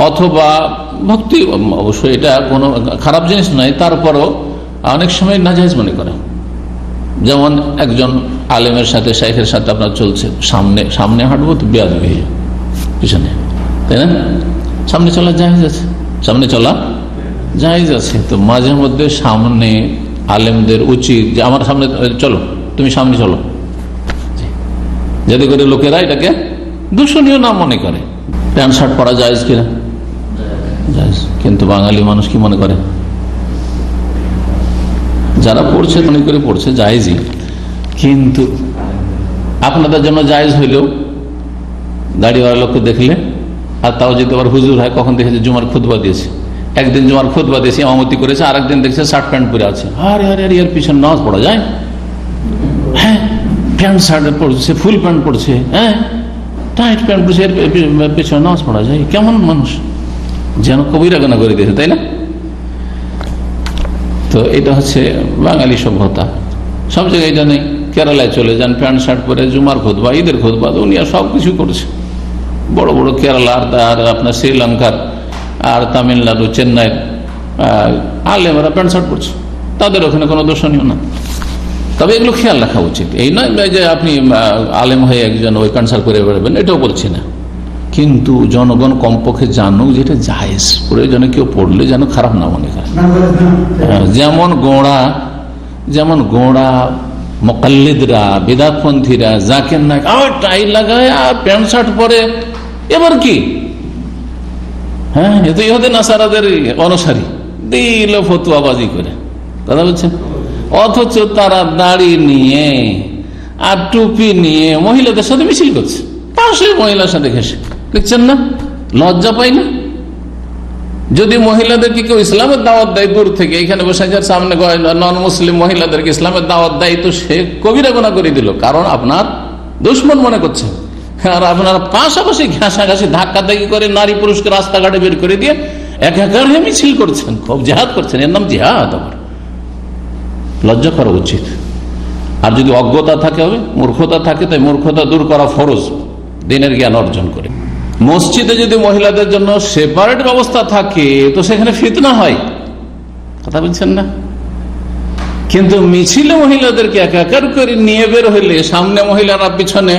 Speaker 1: অথবা ভক্তি অবশ্যই এটা কোনো খারাপ জিনিস নয়, তারপরও অনেক সময় নাজায়েজ মনে করে। যেমন একজন আলেমের সাথে, শাইখের সাথে আপনার চলছে, সামনে সামনে হাঁটবো তো বেয়াদবি হয়ে পিছনে, তাই না? সামনে চলা জায়েজ আছে, সামনে চলা জায়েজ আছে। তো মাঝে মধ্যে সামনে আলেমদের উচিত যে আমার সামনে চলো, তুমি সামনে চলো, যাতে করে লোকেরা এটাকে দূষণীয় না মনে করে। প্যান্ট শার্ট পরা জায়েজ কিনা? জায়েজ। কিন্তু বাঙালি মানুষ কি মনে করে? যারা পড়ছে মনে করে পড়ছে জায়েজই, কিন্তু আপনাদের জন্য জায়েজ হইলেও দাড়িওয়ালা লোককে দেখলে, আর তাও যদি আবার হুজুর হয়, কখন দেখেছে জুমার খুতবা দিয়েছে, একদিন জুমার খুতবা দিয়েছে, ইমামতি করেছে, আর একদিন দেখছে শার্ট প্যান্ট পরে আছে। আরে আরে আরে, এর পিছনে নামাজ পড়া যায়? হ্যাঁ, প্যান্ট শার্ট পড়ছে, ফুল প্যান্ট পড়ছে, হ্যাঁ টাইট প্যান্ট পড়ছে, এর পিছনে নামাজ পড়া যায়? কেমন মানুষ, যেন কবিরা গুনাহ করে দিয়েছে, তাই না? তো এটা হচ্ছে বাঙালি সভ্যতা। সব জায়গায় এটা নেই। কেরালায় চলে যান, প্যান্ট শার্ট পরে জুমার খুতবা, ঈদের খুতবা, দুনিয়া সব কিছু করছে। বড় বড় কেরালার, আর আপনার শ্রীলঙ্কার, আর তামিলনাড়ু, চেন্নাইয়ের আলেমরা প্যান্ট শার্ট পরছে, তাদের ওখানে কোনো দোষণীয় না। তবে এগুলো খেয়াল রাখা উচিত। এই নয় যে আপনি আলেম হয়ে একজন ওই প্যান্ট শার্ট করে বেরোবেন, এটাও বলছি না, কিন্তু জনগণ কমপক্ষে জানুক যেটা জায়েজ। প্রয়োজনে কেউ পড়লে যেন খারাপ না মনে করে। যেমন গোঁড়া মুকাল্লিদরা, বিদআতপন্থীরা, জাকির নায়েক টাই লাগায় আর প্যান্ট শার্ট পরে, এবার কি? হ্যাঁ, এ তো ইহুদি নাসারাদের অনুসারী, দিল ফতুয়াবাজি করে, কথা বলছেন। অথচ তারা দাড়ি নিয়ে আর টুপি নিয়ে মহিলাদের সাথে মিছিল করছে, পাশে মহিলার সাথে ঘেসে, দেখছেন না? লজ্জা পাই না? যদি মহিলাদেরকে কেউ ইসলামের দাওয়াত দেয় দূর থেকে, এখানে বসে যার সামনে নন মুসলিম মহিলাদেরকে ইসলামের দাওয়াত দেয়, তো সে কবিরা গুনাহ করে দিল, কারণ আপনার দুশমন মনে করছে। আর আপনার পাশাপাশি ঘাসাঘাসি ধাক্কাধাক্কি করে নারী পুরুষকে রাস্তাঘাটে বের করে দিয়ে একাকার হয়ে মিছিল করছেন, খুব জিহাদ করছেন। এর নাম জিহাদ। আবার লজ্জা করা উচিত। আর যদি অজ্ঞতা থাকে, হবে মূর্খতা থাকে, তাই মূর্খতা দূর করা ফরজ, দিনের জ্ঞান অর্জন করে। মসজিদে যদি মহিলাদের জন্য সেপারেট ব্যবস্থা থাকে, তো সেখানে ফিতনা হয়, কথা বলছেন না? কিন্তু মিছিলে মহিলাদেরকে একাকার করে নিয়ে বের হইলে, সামনে মহিলারা, পিছনে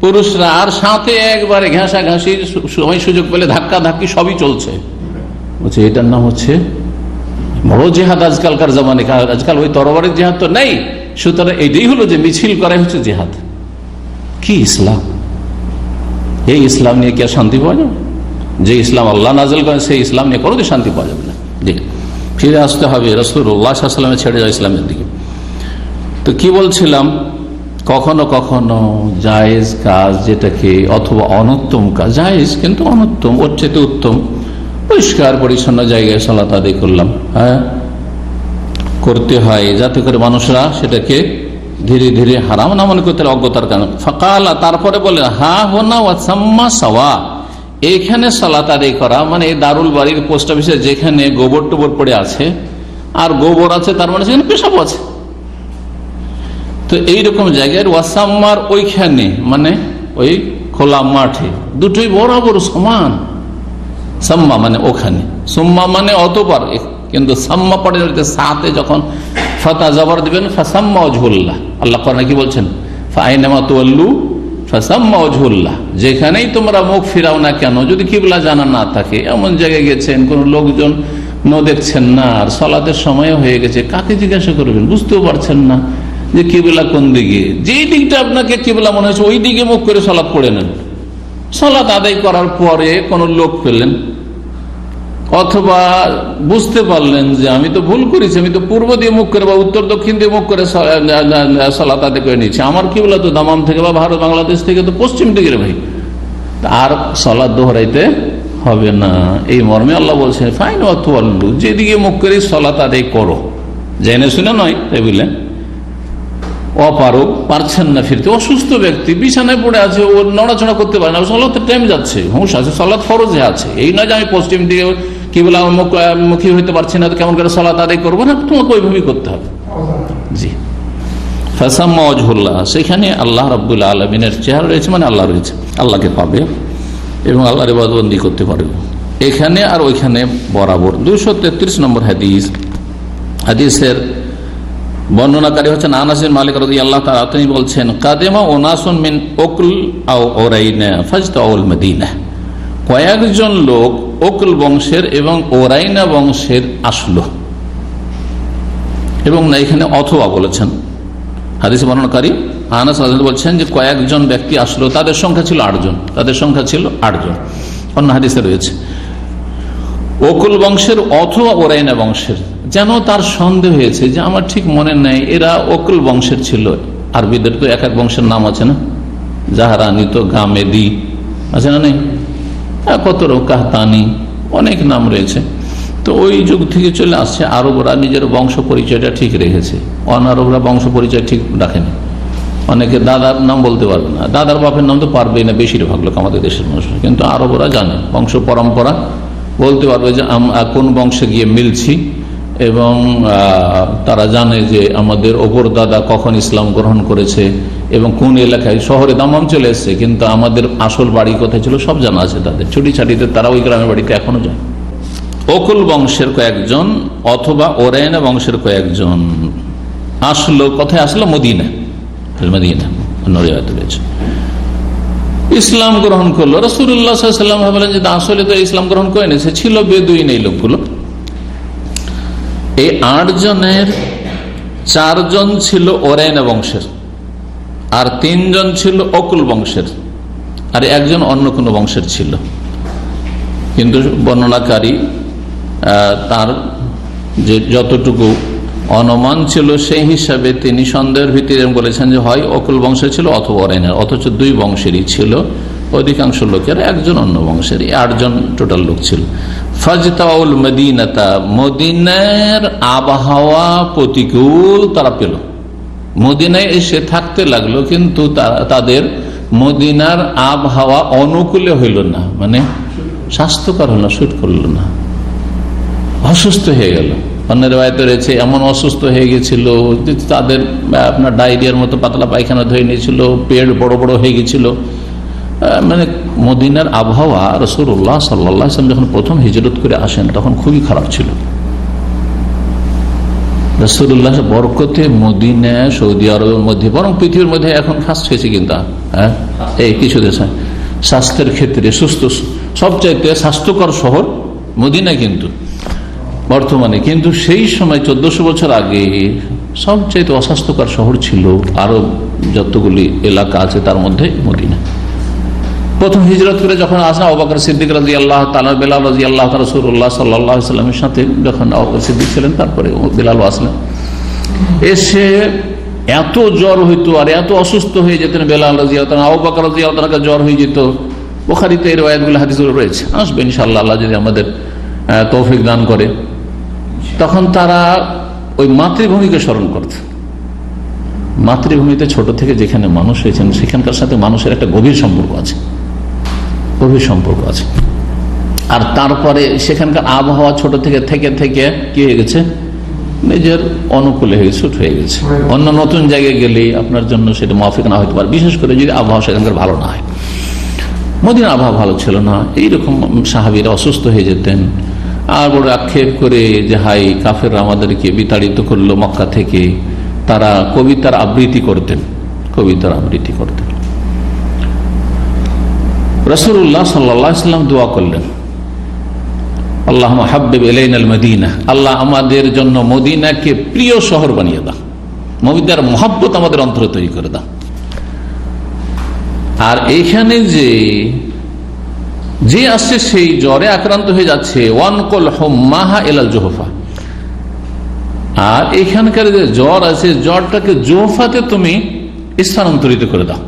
Speaker 1: পুরুষরা, আর সাথে একবারে ঘাসাঘাসি, সময় সুযোগ পেলে ধাক্কা ধাক্কি সবই চলছে, বলছে এটার নাম হচ্ছে বড় জেহাদ আজকালকার জামানে। আজকাল ওই তরবারের জেহাদ তো নেই, সুতরাং এটাই হলো যে মিছিল করাই হচ্ছে জেহাদ। কি ইসলাম? এই ইসলাম নিয়ে কি আর শান্তি পাওয়া যাবে? যে ইসলাম আল্লাহ নাযিল করেন সেই ইসলাম নিয়ে কোনো শান্তি পাওয়া যাবে না। জি, ফিরে আসতে হবে রাসূলুল্লাহ সাল্লাল্লাহু আলাইহি ওয়াসাল্লামের ছেড়ে যাওয়া ইসলামের দিকে। তো কি বলছিলাম, কখনো কখনো জায়েজ কাজ যেটাকে, অথবা অনুত্তম কাজ, জায়েজ কিন্তু অনুত্তম, ওর চেয়ে উত্তম, পরিষ্কার পরিচ্ছন্ন জায়গায় সালাত আদায় করলাম, হ্যাঁ করতে হয়, যাতে করে মানুষরা সেটাকে ধীরে ধীরে হারাম না মনে করতে অজ্ঞতার কারণে। ফাকালা, তারপরে বলে হা হোনা ওয়াসাম্মা সাওয়া, এইখানে সালাত আদায় করা মানে দারুল বাড়ির পোস্ট অফিসে যেখানে গোবর টোবর পড়ে আছে আর গোবর আছে, তার মানে সেখানে পেশাব আছে। তো এইরকম জায়গায় ওয়াসাম্মার ওইখানে মানে ওই খোলা মাঠে দুটোই বরাবর সমান। সাম্মা মানে ওখানে, সুম্মা মানে অতপর, কিন্তু সাম্মা পড়ে সাথে যখন ফাতা জবর দিবেন ফাসাম্মা ওয়াজহুল্লাহ। আল্লাহ কোরআনে কি বলছেন? ফাআইনামা তুওয়াল্লু ফাসাম্মা ওয়াজহুল্লাহ, যেখানেই তোমরা মুখ ফিরাও না কেন, যদি কিবলা জানা না থাকে, এমন জায়গায় গেছেন কোন লোকজন দেখছেন না আর সালাতের সময় হয়ে গেছে, কাকে জিজ্ঞাসা করবেন? বুঝতেও পারছেন না যে কিবলা কোন দিকে, যেই দিকটা আপনাকে কিবলা মনে হয়েছে ওই দিকে মুখ করে সালাত পড়ে নেন। সালাত আদায় করার পরে কোন লোক পেলেন অথবা বুঝতে পারলেন যে আমি তো ভুল করেছি, আমি তো পূর্ব দিয়ে মুখ করে বা উত্তর দক্ষিণ দিয়ে মুখ করে সালাত আদায় করে নিয়েছি, আমার কিবলা তো দামাম থেকে বা ভারত বাংলাদেশ থেকে তো পশ্চিম দিকে ভাই, আর সালাত দোহরাইতে হবে না। এই মর্মে আল্লাহ বলছেন ফাইন ওয়াতুয়াল্লু, যেদিকে মুখ করে সালাত আদায় করো, জেনে শুনে নয়। তাই বুঝলেন, অপারক পারছেন না ফিরতে, অসুস্থ ব্যক্তি বিছানায় পড়ে আছে, ও নড়াচড়া করতে পারে না, সালাতের টাইম যাচ্ছে, হুঁশ আছে, সালাত ফরজে আছে, এই নয় যে আমি পশ্চিম দিকে কিবলা মুখী হইতে পারছি না, তো কেমন করে সালাত আদায় করবো না, তোমাকে ওইভাবেই করতে হবে। জি, ফাসাম্মা ওয়াজহুল্লাহ, সেখানে আল্লাহ রাব্বুল আলামিনের চেহারা রয়েছে, মানে আল্লাহ রয়েছে, আল্লাহকে পাবে এবং আল্লাহর ইবাদতবন্দি করতে পারবে এখানে আর ওইখানে বরাবর। 233 নম্বর হাদিস, হাদিসের বর্ণনাকারী হচ্ছেন আনাস বিন মালিক রাদিয়াল্লাহু তাআলা, তিনি বলছেন কাদেমা ওনাসুন মিন উকল আও ওরাইনা ফাজতাউল মদিনা, কয়েকজন লোক উকল বংশের এবং ওরাইনা বংশের আসলো, এবং না এখানে অথবা বলেছেন হাদিস বর্ণনাকারী আনাস রাদিয়াল্লাহু বলছেন যে কয়েকজন ব্যক্তি আসলো, তাদের সংখ্যা ছিল 8 জন, তাদের সংখ্যা ছিল 8 জন। অন্য হাদিসে রয়েছে ওকুল বংশের অথবা ওরাইনা বংশের, যেন তার সন্দেহ হয়েছে যে আমার ঠিক মনে নেই এরা ওকুল বংশের ছিল। আরবিদের তো এক এক বংশের নাম আছে না, জাহারানি তো গামেদি আছে না, নেই কত কাহতানি, অনেক নাম রয়েছে। তো ওই যুগ থেকে চলে আসছে, আরবরা নিজের বংশ পরিচয়টা ঠিক রেখেছে, অনারবরা বংশ পরিচয় ঠিক রাখেনি। অনেকে দাদার নাম বলতে পারবে না, দাদার বাপের নাম তো পারবেই না বেশিরভাগ লোক আমাদের দেশের মানুষ, কিন্তু আরবরা জানে বংশ পরম্পরা, বলতে পারবে যে কোন বংশে গিয়ে মিলছি, এবং তারা জানে যে আমাদের ওপর দাদা কখন ইসলাম গ্রহণ করেছে এবং কোন এলাকায়, শহরে দামাম চলে এসছে কিন্তু আমাদের আসল বাড়ি কোথায় ছিল সব জানা আছে তাদের, ছুটি ছাটিতে তারা ওই গ্রামের বাড়িতে এখনো যায়। ওকুল বংশের কয়েকজন অথবা ওরাইনা বংশের কয়েকজন আসলো, কোথায় আসলো? মদিনা, মদিনা রয়েছে, ইসলাম গ্রহণ করলো। রাসূলুল্লাহ সাল্লাল্লাহু আলাইহি ওয়াসাল্লাম বলেন যে আসলে তো ইসলাম গ্রহণ করে নিয়েছে, ছিল বেদুইন এই লোকগুলো। এই 8 জনের 4 জন ছিল ওরাইনা বংশের, আর 3 জন ছিল ওকুল বংশের, আর একজন অন্য কোন বংশের ছিল। কিন্তু বর্ণনাকারী তার যে যতটুকু অনুমান ছিল সেই হিসাবে তিনি সন্দেহের ভিত্তিতে বলেছেন যে হয় ওকুল বংশের ছিল অথবা ওরাইনার, অথচ 2 বংশেরই ছিল অধিকাংশ লোকের, একজন অন্য বংশের, 8 জন টোটাল লোক ছিল। ফাজতাউল মদিনাতা, মদিনার আবহাওয়া প্রতিকূল তারা পেল, মদিনায় এসে থাকতে লাগলো, কিন্তু তাদের মদিনার আবহাওয়া অনুকূলে হইল না, মানে স্বাস্থ্যকর হল না, শুট করল না, অসুস্থ হয়ে গেল। অন্যের বাড়িতে রয়েছে এমন অসুস্থ হয়ে গেছিল তাদের আপনার ডায়রিয়ার মতো পাতলা পায়খানা ধরে নিয়েছিল, পেট বড় বড় হয়ে গেছিল। মানে মদিনার আবহাওয়া রাসূলুল্লাহ সাল্লাল্লাহু আলাইহি ওয়াসাল্লাম যখন প্রথম হিজরত করে আসেন তখন খুবই খারাপ ছিল। রাসূলুল্লাহ বরকতে মদিনা, সৌদি আরবের মধ্যে, বরং পৃথিবীর মধ্যে এখন ফার্স্ট হয়েছে কিন্তু এই কিছু দেশে স্বাস্থ্যের ক্ষেত্রে, সুস্থ সবচাইতে স্বাস্থ্যকর শহর মদিনা কিন্তু বর্তমানে, কিন্তু সেই সময় 1400 বছর আগে সবচাইতে অস্বাস্থ্যকর শহর ছিল আরব যতগুলি এলাকা আছে তার মধ্যে মদিনা। প্রথম হিজরত করে যখন আসেন আবু বকর সিদ্দিক রাদিয়াল্লাহু তাআলা, বেলাল রাদিয়াল্লাহু তাআলা রাসূলুল্লাহ সাল্লাল্লাহু আলাইহি ওয়াসাল্লামের সাথে যখন আবু বকর সিদ্দিক ছিলেন, তারপরে বেলালও আসলেন, এসে এত জ্বর হইতো আর এত অসুস্থ হয়ে যেতেন বেলাল রাদিয়াল্লাহু তাআলা, আবু বকর রাদিয়াল্লাহু তাআলা জ্বর হয়ে যেত। বুখারীতে এই riwayatগুলো হাদিসগুলো রয়েছে, আসবে ইনশাআল্লাহ, আল্লাহ যদি আমাদের তৌফিক দান করে। তখন তারা ওই মাতৃভূমিকে স্মরণ করত, মাতৃভূমিতে ছোট থেকে যেখানে মানুষ হয়েছেন সেখানকার সাথে মানুষের একটা গভীর সম্পর্ক আছে, গভীর সম্পর্ক আছে। আর তারপরে সেখানকার আবহাওয়া ছোট থেকে থেকে থেকে কি হয়ে গেছে, নিজের অনুকূলে হয়ে গেছে, হয়ে গেছে। অন্য নতুন জায়গায় গেলে আপনার জন্য সেটা মাফিক না হতে পারে, বিশেষ করে যদি আবহাওয়া সেখানকার ভালো না হয়। মদিনার আবহাওয়া ভালো ছিল না, এইরকম সাহাবীরা অসুস্থ হয়ে যেতেন। আর বড় আক্ষেপ করে যে হাই কাফেররা আমাদেরকে বিতাড়িত করলো মক্কা থেকে, তারা কবিতার আবৃত্তি করতেন, কবিতার আবৃত্তি করতেন। রাসূলুল্লাহ সাল্লাল্লাহু আলাইহি ওয়াসাল্লাম দোয়া করলেন, আল্লাহুম্মা হাব্বিব ইলাইনাল মদিনা, আল্লাহ আমাদের জন্য মদিনাকে প্রিয় শহর বানিয়ে দাও, মদিনার মহব্বত আমাদের অন্তরে তৈরি করে দাও। আর এইখানে যে আসছে সেই জ্বরে আক্রান্ত হয়ে যাচ্ছে, ওয়ানকুল হুম্মাহা ইলাল জুহফা, আর এখানকার যে জ্বর আছে জ্বরটাকে জোহফাতে তুমি স্থানান্তরিত করে দাও,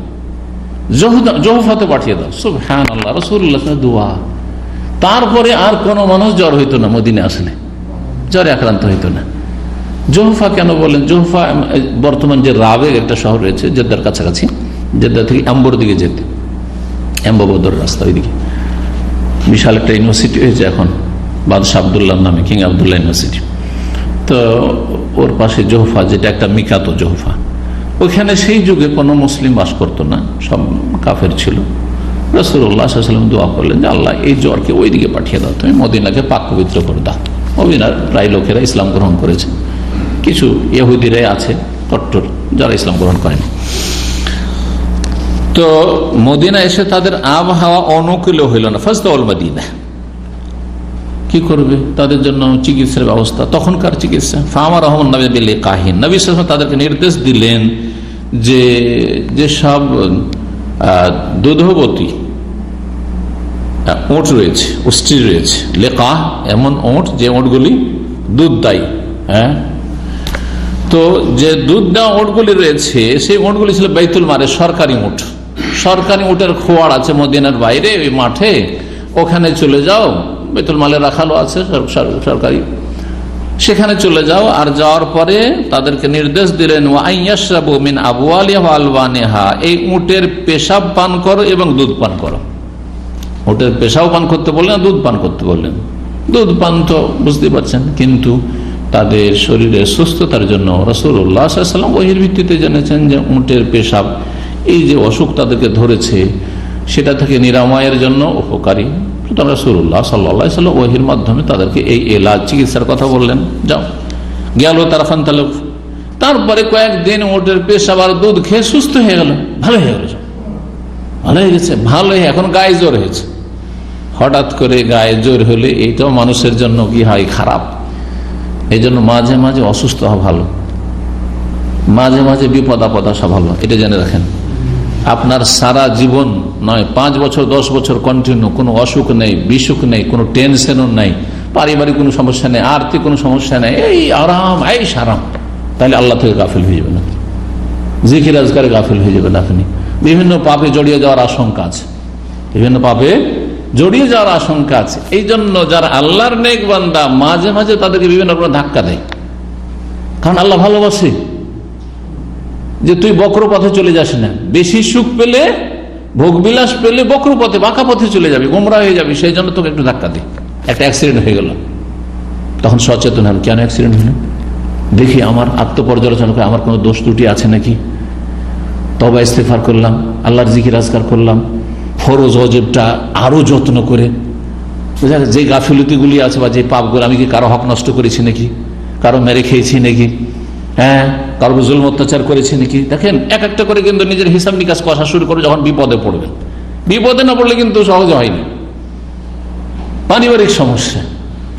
Speaker 1: জোহফাতে পাঠিয়ে দাও। সুবহানাল্লাহ, রাসূলুল্লাহ দোয়া। তারপরে আর কোন মানুষ জ্বর হইতো না, মদিনে আসলে জ্বরে আক্রান্ত হইতো না। জোহফা কেন বলেন? জোহফা বর্তমান যে রাবের একটা শহর রয়েছে জেদ্দার কাছাকাছি, জেদ্দা থেকে আম্বর দিকে যেতে, আম্ববদর রাস্তা, ওইদিকে বিশাল একটা ইউনিভার্সিটি হয়েছে এখন, বাদশাহ আবদুল্লাহ নামে, কিং আবদুল্লাহ ইউনিভার্সিটি। তো ওর পাশে জোহফা, যেটা একটা মিকাতো জোহফা, ওইখানে সেই যুগে কোনো মুসলিম বাস করতো না, সব কাফের ছিল। রাসূলুল্লাহ সাল্লাল্লাহু আলাইহি ওয়াসাল্লাম দোয়া করলেন যে আল্লাহ এই জ্বরকে ওইদিকে পাঠিয়ে দাও, তুমি মদিনাকে পাক পবিত্র করে দাও। মদিনার প্রায় লোকেরা ইসলাম গ্রহণ করেছে, কিছু ইহুদিরাই আছে কট্টর যারা ইসলাম গ্রহণ করেনি। তো মদিনা এসে তাদের আবহাওয়া অনুকূল হইল না। ফাজতাউল মদিনা, কি করবে? তাদের জন্য চিকিৎসার ব্যবস্থা, তখনকার চিকিৎসা। ফামা রহমান নবী বিল কাহিন, নবী সাল্লাল্লাহু আলাইহি ওয়াসাল্লাম তাদেরকে নির্দেশ দিলেন যে যেসব দুধবতী ওট রয়েছে, উষ্ট্রি রয়েছে, লেকা এমন ওট যে ওটগুলি দুধ দেয়, হ্যাঁ, তো যে দুধ দেওয়া ওটগুলি রয়েছে সেই ওটগুলি ছিল বাইতুল মালে সরকারি ওট। সরকারি ওটের খোয়ার আছে মদিনার বাইরে ওই মাঠে, ওখানে চলে যাও, বাইতুল মালে রাখালো আছে সরকারি, সেখানে চলে যাও। আর যাওয়ার পরে তাদেরকে নির্দেশ দিলেন ওয়াইয়াশরাবু মিন আবওয়ালিহা ওয়া আলওয়ানিহা, এই উটের পেশাব পান করো এবং দুধ পান করো। উটের পেশাব পান করতে বললেন, দুধ পান করতে বললেন। দুধ পান তো বুঝতে পারছেন, কিন্তু তাদের শরীরের সুস্থতার জন্য রাসূলুল্লাহ সাল্লাল্লাহু আলাইহি ওয়াসাল্লাম ওহীর ভিত্তিতে জেনেছেন যে উটের পেশাব এই যে অসুখ তাদেরকে ধরেছে সেটা থেকে নিরাময়ের জন্য উপকারী। রাসূলুল্লাহ সাল্লাল্লাহু আলাইহি ওয়াসাল্লাম ওহীর মাধ্যমে তাদেরকে এই এলাজ চিকিৎসার কথা বললেন। যাও, গেল তারা ফান্তালুক। তারপরে কয়েকদিন উটের পেশাব আর দুধ খেয়ে সুস্থ হয়ে গেল, ভালো হয়ে গেল, ভালো হয়ে গেছে, ভালো হয়ে এখন গায়ে জ্বর হয়েছে। হঠাৎ করে গায়ে জ্বর হলে এইটাও মানুষের জন্য কি হয়, খারাপ। এই জন্য মাঝে মাঝে অসুস্থ হওয়া ভালো, মাঝে মাঝে বিপদ আপদ আসা ভালো, এটা জেনে রাখেন। আপনার সারা জীবন নয়, 5 বছর 10 বছর কন্টিনিউ কোনো অসুখ নেই, বিসুখ নেই, কোনো টেনশনও নাই, পারিবারিক কোনো সমস্যা নেই, আর্থিক কোনো সমস্যা নেই, এই আরাম, এই সারাম, তাহলে আল্লাহ থেকে গাফিল হয়ে যাবেন, জিকির আজকারে গাফিল হয়ে যাবেন আপনি। বিভিন্ন পাপে জড়িয়ে যাওয়ার আশঙ্কা আছে, বিভিন্ন পাপে জড়িয়ে যাওয়ার আশঙ্কা আছে। এই জন্য যারা আল্লাহর নেক বান্দা মাঝে মাঝে তাদেরকে বিভিন্ন রকম ধাক্কা দেয়, কারণ আল্লাহ ভালোবাসে যে তুই বক্র পথে চলে যাস না। বেশি সুখ পেলে, ভোগবিলাস পেলে বক্র পথে, বাঁকা পথে চলে যাবি, গোমরা হয়ে যাবি, সেই জন্য তোকে একটু ধাক্কা দিই। একটা অ্যাক্সিডেন্ট হয়ে গেল, তখন সচেতন হন, কেন অ্যাক্সিডেন্ট হলো, দেখি আমার আত্মপর্যালোচনা করে আমার কোনো দোষ ত্রুটি আছে নাকি, তওবা ইস্তেগফার করলাম, আল্লাহর জিকির আজকার করলাম, ফরজ ওয়াজিবটা আরো যত্ন করে, যে গাফিলতিগুলি আছে বা যে পাপগুলো, আমি কি কারো হক নষ্ট করেছি নাকি, কারো মেরে খেয়েছি নাকি, হ্যাঁ, কারো জুলম অত্যাচার করেছি নাকি। দেখেন এক একটা করে কিন্তু নিজের হিসাব নিকাশ কষা শুরু করে যখন বিপদে পড়বেন। বিপদে না পড়লে কিন্তু সহজে হয়নি। পারিবারিক সমস্যা,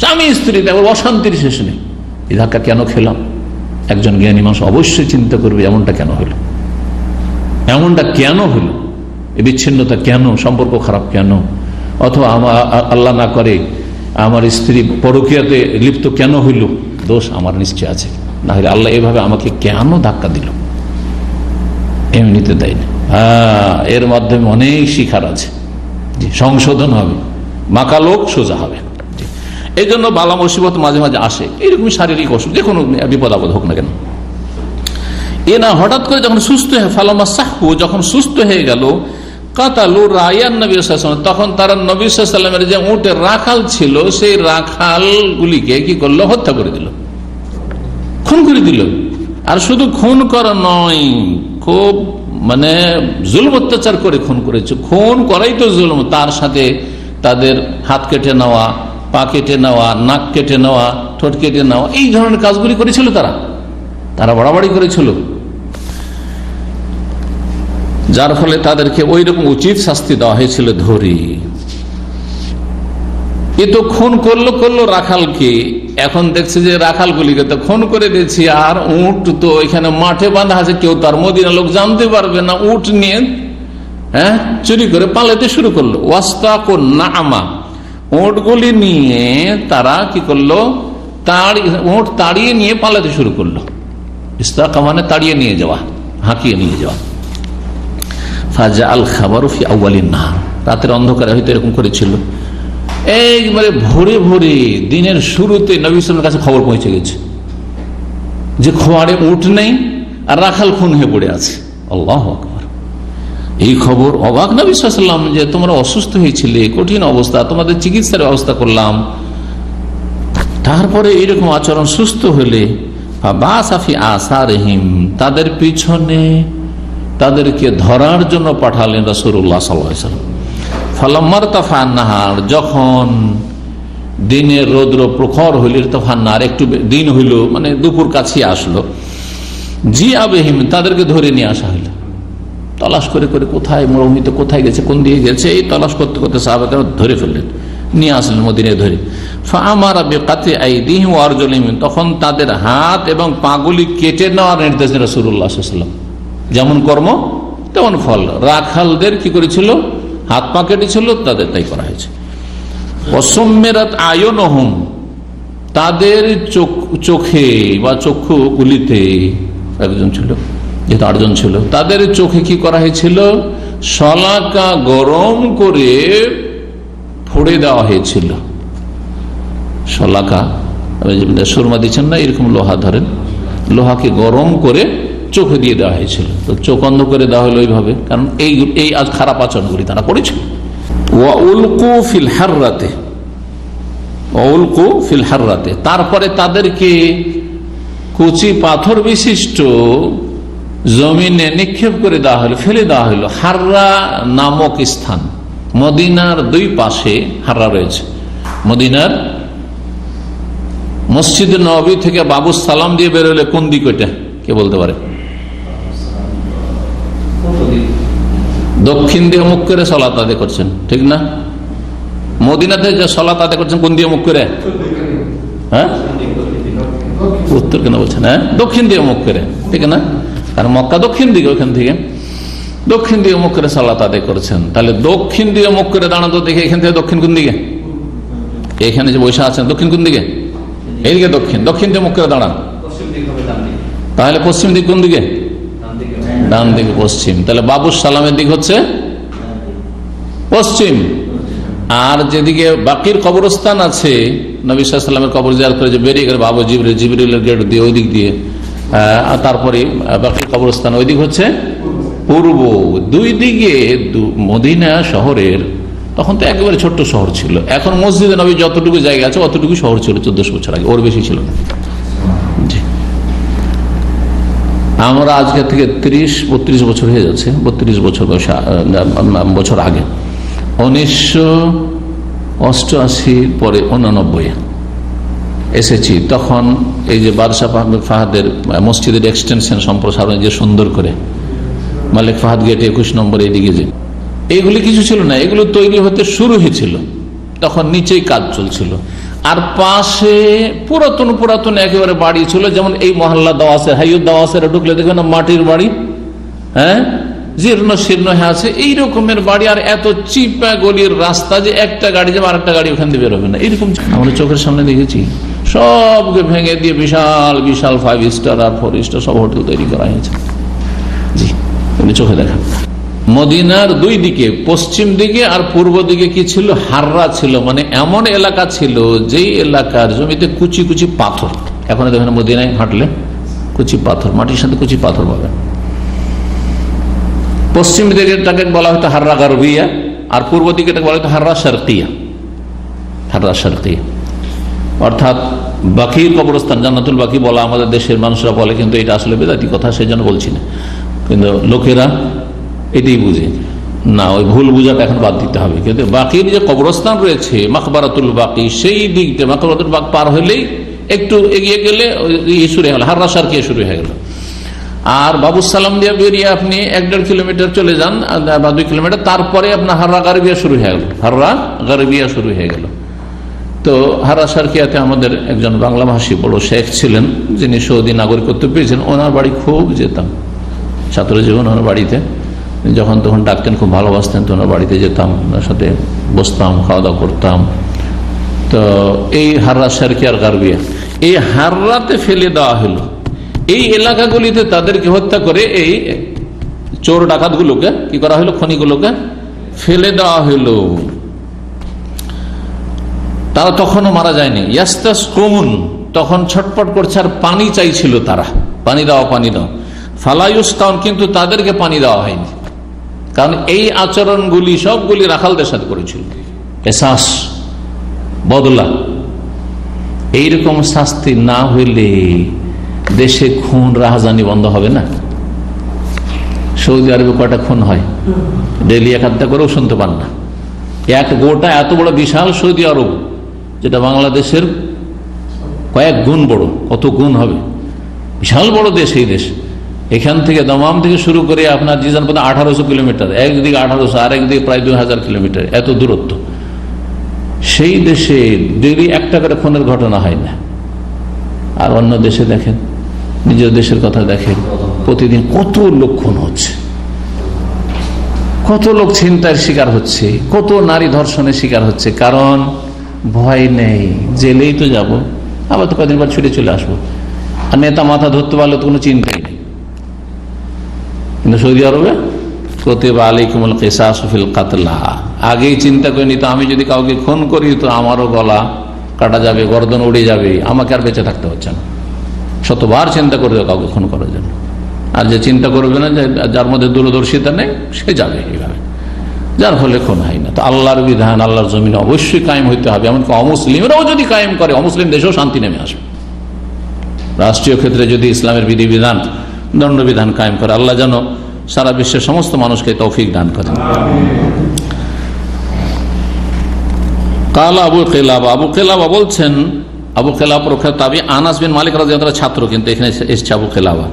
Speaker 1: স্বামী স্ত্রীতে আবার অশান্তির শেষ নেই। এই ধাক্কা কেন খেলাম? একজন জ্ঞানী মানুষ অবশ্যই চিন্তা করবে এমনটা কেন হলো, এমনটা কেন হলো, এই বিচ্ছিন্নতা কেন, সম্পর্ক খারাপ কেন, অথবা আমার আল্লাহ না করে আমার স্ত্রী পরকীয়াতে লিপ্ত কেন হইল, দোষ আমার নিশ্চয় আছে, না হলে আল্লাহ এভাবে আমাকে কেন ধাক্কা দিল, এমনিতে দেয় না। এর মাধ্যমে অনেক শিখার আছে, সংশোধন হবে, মাকালোক সোজা হবে। এই জন্য বালা মুসিবত মাঝে মাঝে আসে, এরকম শারীরিক অসুখ, যে কোনো বিপদ আপদ হোক না কেন। এ না, হঠাৎ করে যখন সুস্থ হয়ে ফালামা সাহু, যখন সুস্থ হয়ে গেল, কাতালু রায়ান নবী সাল্লাল্লাহু আলাইহি ওয়াসাল্লাম, তখন তারা নবী সাল্লাল্লাহু আলাইহি ওয়াসাল্লামের যে উটের রাখাল ছিল সেই রাখালগুলিকে কি করলো, হত্যা করে দিল, খুন করে দিল। আর শুধু খুন করা নয়, খুব মানে জুলম অত্যাচার করে খুন করেছে। খুন করাই তো জুলম, তার সাথে তাদের হাত কেটে নেওয়া, পা কেটে নেওয়া, নাক কেটে নেওয়া, ঠোঁট কেটে নেওয়া, এই ধরনের কাজগুলি করেছিল তারা বাড়াবাড়ি করেছিল, যার ফলে তাদেরকে ওই রকম উচিত শাস্তি দেওয়া হয়েছিল ধরি। এ তো খুন করলো রাখালকে, এখন দেখছে যে রাখালগুলিকে তো খুন করে দিয়েছি, আর উট তো এখানে মাঠে বাঁধা আছে, কেউ তার মদিনা লোক জানতে পারবে না, উট নিয়ে চুরি করে পালাতে শুরু করলো। ওয়াস্তাক নামা, উটগুলি নিয়ে তারা কি করলো, উট তাড়িয়ে নিয়ে পালাতে শুরু করলো। ইস্তাকা মানে তাড়িয়ে নিয়ে যাওয়া, হাঁকিয়ে নিয়ে যাওয়া। ফাজা আল খাবারু ফি আউয়ালিন নাহার, রাতের অন্ধকারে হয়তো এরকম করেছিল। এইবারে ভোরে ভোরে দিনের শুরুতে নবী সাল্লাল্লাহু আলাইহি ওয়াসাল্লামের কাছে খবর পৌঁছে গেছে যে খোয়াড়ে উট নেই আর রাখাল খুন হয়ে পড়ে আছে। আল্লাহু আকবার। এই খবর অবাক নবী সাল্লাল্লাহু আলাইহি ওয়াসাল্লাম, যে তোমরা অসুস্থ হয়েছিলে, কঠিন অবস্থা, তোমাদের চিকিৎসার ব্যবস্থা করলাম, তারপরে এইরকম আচরণ, সুস্থ হলে বাসাফি আসারহিম, তাদের পিছনে তাদেরকে ধরার জন্য পাঠালেন রাসূলুল্লাহ সাল্লাল্লাহু আলাইহি ওয়াসাল্লাম। ফালাম্মার তাফান নাহার, যখন দিনের রৌদ্র প্রখর হইল, তফান নাহার একটু দিন হইল, মানে দুপুর কাছে আসলো, জি আবেহিম, তাদেরকে ধরে নিয়ে আসা হইল। তলাশ করে করে কোথায় মরুভূমিতে কোথায় গেছে, কোন দিকে গেছে, এই তলাশ করতে করতে সাহাবাকে ধরে ফেললেন, নিয়ে আসলেন মদিনায় ধরে। ফাআমারা বিকাতি আইদিহিম ওয়া আরজুলিহিম, তখন তাদের হাত এবং পাগুলি কেটে নেওয়ার নির্দেশ দিলেন রাসূলুল্লাহ সাল্লাল্লাহু আলাইহি ওয়াসাল্লাম। যেমন কর্ম তেমন ফল। রাখালদের কি করেছিল, হাত পা কেটেছিল, তাদের তাই করা হয়েছে। অসম্মেরাত আয়নহুম, তাদের চোখে বা চক্ষুগুলিতে, একজন ছিল যেহেতু 8 জন ছিল, তাদের চোখে কি করা হয়েছিল, শলাকা গরম করে ফোড়ে দেওয়া হয়েছিল। শলাকা সুরমা দিচ্ছেন না, এরকম লোহা ধরেন, লোহাকে গরম করে চোখে দিয়ে দেওয়া হয়েছিল। তো চোখ অন্ধ করে দেওয়া হলো এইভাবে, কারণ এই আজ খারাপ আচরণগুলি তারা করেছিল। ওয়াউলকু ফিল হাররাতে, ওয়াউলকু ফিল হাররাতে, তারপরে তাদেরকে কুচি পাথর বিশিষ্ট জমিনে নিক্ষেপ করে দেওয়া হলো, ফেলে দেওয়া হলো। হাররা নামক স্থান, মদিনার 2 পাশে হাররা রয়েছে। মদিনার মসজিদ নববী থেকে বাবু সালাম দিয়ে বেরোলে কোন দিক ওইটা, কে বলতে পারে? দক্ষিণ দিকে মুখ করে সালাত আদায় করছেন, ঠিক না? মদিনাতে যে সালাত আদায় করছেন কোন দিকে মুখ করে? হ্যাঁ, উত্তর কেন বলছেন? হ্যাঁ, দক্ষিণ দিকে মুখ করে, ঠিক না? কারণ মক্কা দক্ষিণ দিকে, ওইখান থেকে দক্ষিণ দিকে মুখ করে সালাত আদায় করছেন। তাহলে দক্ষিণ দিকে মুখ করে দাঁড়াতো দেখে, এখান থেকে দক্ষিণ কোন দিকে? এখানে যে বৈশা আছেন দক্ষিণ কোন দিকে? এইদিকে দক্ষিণ, দক্ষিণ দিকে মুখ করে দাঁড়ান, তাহলে পশ্চিম দিক কোন দিকে? ডান দিকে, পশ্চিম। তাহলে বাবুর সালামের দিক হচ্ছে পশ্চিম। আর যেদিকে বাকির কবরস্থান আছে, নবী সাল্লাল্লাহু আলাইহি ওয়াসাল্লামের কবর জিয়ারত করে যে বেরিয়ে গেল বাবু জিবরিলের গেট দিয়ে, ওই দিক দিয়ে, তারপরে বাকির কবরস্থান, ওই দিক হচ্ছে পূর্ব। 2 দিকে মদিনা শহরের, তখন তো একেবারে ছোট্ট শহর ছিল। এখন মসজিদে নবী যতটুকু জায়গা আছে অতটুকু শহর ছিল 1400 বছর আগে, ওর বেশি ছিল না। আমরা আজকে থেকে 30-32 বছর হয়ে যাচ্ছে, 32 বছর আগে, 1988 পরে 89 এসেছি। তখন এই যে বাদশাহ ফাহাদের মসজিদের এক্সটেনশন সম্প্রসারণ যে সুন্দর করে, মালিক ফাহাদ গেট 21 নম্বর, এইদিকে যে এইগুলি কিছু ছিল না, এগুলো তৈরি হতে শুরু হয়েছিল, তখন নিচেই কাজ চলছিল। আর পাশে পুরাতন একেবারে বাড়ি ছিল, যেমন এই মহল্লা দাওয়াসের, হাইয়ুদ দাওয়াসের ঢুকলে দেখবেন না মাটির বাড়ি, হ্যাঁ, জীর্ণ শীর্ণ হয়ে আছে, এই রকমের বাড়ি। আর এত চিপা গলির রাস্তা যে একটা গাড়ি যাবে আর একটা গাড়ি ওখান দিয়ে বেরোবে না, এরকম আমরা চোখের সামনে দেখেছি। সবকে ভেঙে দিয়ে বিশাল বিশাল 5 স্টার আর 4 স্টার সব হোটেল তৈরি করা হয়েছে। জি, চোখে দেখা। মদিনার 2 দিকে, পশ্চিম দিকে আর পূর্ব দিকে কি ছিল? হাররা ছিল, মানে এমন এলাকা ছিল যেই এলাকার জমিতে কুচি কুচি পাথর। এখন দেখেন মদিনায় হাঁটলে কুচি পাথর, মাটির সাথে কুচি পাথর পাবেন। পশ্চিম দিকেটাকে বলা হতো হাররা গারবিয়া, আর পূর্ব দিকেটাকে বলা হতো হাররা শারকিয়া। হাররা শারকিয়া অর্থাৎ বাকির কবরস্থান, জান্নাতুল বাকি বলা আমাদের দেশের মানুষরা বলে, কিন্তু এটা আসলে বেদাতি কথা, সেই জন্য বলছি না। কিন্তু লোকেরা এটাই বুঝে না, ওই ভুল বুঝাটা এখন বাদ দিতে হবে। কিন্তু বাকির যে কবরস্থান রয়েছে মাকবারাতুল বাকি, সেই দিকটা মাকবারাতুল বাকি পার হলেই একটু এগিয়ে গেলে শুরু হয়ে গেল, হাররা শারকিয়া শুরু হয়ে গেল। আর বাবু সালাম দিয়ে বেরিয়ে আপনি 1-1.5 কিলোমিটার চলে যান বা 2 কিলোমিটার, তারপরে আপনার হাররা গারবিয়া শুরু হয়ে গেল, হাররা গারবিয়া শুরু হয়ে গেল। তো হাররা শারকিয়াতে আমাদের একজন বাংলা ভাষী বড় শেখ ছিলেন, যিনি সৌদি নাগরিকত্ব পেয়েছেন। ওনার বাড়ি খুব যেতাম, ছাত্র জীবন ওনার বাড়িতে যখন তখন ডাকতেন, খুব ভালোবাসতেন, তো ওনার বাড়িতে যেতাম, ওনার সাথে বসতাম, খাওয়া দাওয়া করতাম। তো এই হাররা শারকিয়ার গারবিয়া, এই হাররাতে ফেলে দেওয়া হলো। এই এলাকাগুলিতে তাদেরকে হত্যা করে এই চোর ডাকাতগুলোকে কি করা হলো, খনিগুলোকে ফেলে দেওয়া হলো। তারা তখনও মারা যায়নি। ইয়াস্তাসকুন, তখন ছটপট করছে আর পানি চাইছিল তারা, পানি দাও পানি দাও। ফালায়ুসকাউন, কিন্তু তাদেরকে পানি দেওয়া হয়নি, কারণ এই আচরণগুলি সবগুলি রাখালদের সাথে করেছিল। এসাস, বদলা। এইরকম শাস্তি না হইলে দেশে খুন রাহাজানি বন্ধ হবে না। সৌদি আরবে কয়টা খুন হয় ডেলি, 1-1 করেও শুনতে পান না। এক গোটা এত বড় বিশাল সৌদি আরব, যেটা বাংলাদেশের কয়েক গুণ বড়, কত গুণ হবে, বিশাল বড় দেশ। এই দেশ এখান থেকে দমাম থেকে শুরু করে আপনার জিজান পর্যন্ত 1800 কিলোমিটার, একদিকে 1800 আর একদিকে প্রায় 2000 কিলোমিটার, এত দূরত্ব। সেই দেশে ডেলি 1 করে খুনের ঘটনা হয় না। আর অন্য দেশে দেখেন, নিজের দেশের কথা দেখেন, প্রতিদিন কত লোক খুন হচ্ছে, কত লোক ছিনতাইয়ের শিকার হচ্ছে, কত নারী ধর্ষণের শিকার হচ্ছে। কারণ ভয় নেই, জেলেই তো যাব, আবার তো কদিন পর ছুটে চলে আসবো, আর নেতা মাথা ধরতে পারলে তো কোনো চিন্তাই নেই। কিন্তু সৌদি আরবে কুতিবা আলাইকুমুল কিসাসু ফিল কাতলা, আগেই চিন্তা করে নিত, আমি যদি কাউকে খুন করি তো আমারও গলা কাটা যাবে, গর্দন উড়ে যাবে, আমাকে আর বেঁচে থাকতে হচ্ছে না। শতবার চিন্তা করবে কাউকে খুন করার জন্য। আর যে চিন্তা করবে না, যার মধ্যে দূরদর্শিতা নেই, সে যাবে এইভাবে, যার ফলে খুন হয় না। তো আল্লাহর বিধান আল্লাহর জমিনে অবশ্যই কায়েম হইতে হবে। এমনকি অমুসলিমরাও যদি কায়েম করে, অমুসলিম দেশেও শান্তি নেমে আসবে। রাষ্ট্রীয় ক্ষেত্রে যদি ইসলামের বিধিবিধান, দণ্ডবিধান কায়েম করে, আল্লাহ যেন সারা বিশ্বের সমস্ত মানুষকে তৌফিক দান করেন। কাল আবু কিলাবা, আবু কিলাবা বলছেন, আবু কিলাবা প্রখ্যাত তাবি আনাস বিন মালিক রাদিয়াল্লাহু আনহু ছাত্র, কিন্তু এখানে এসেছে আবু কিলাবা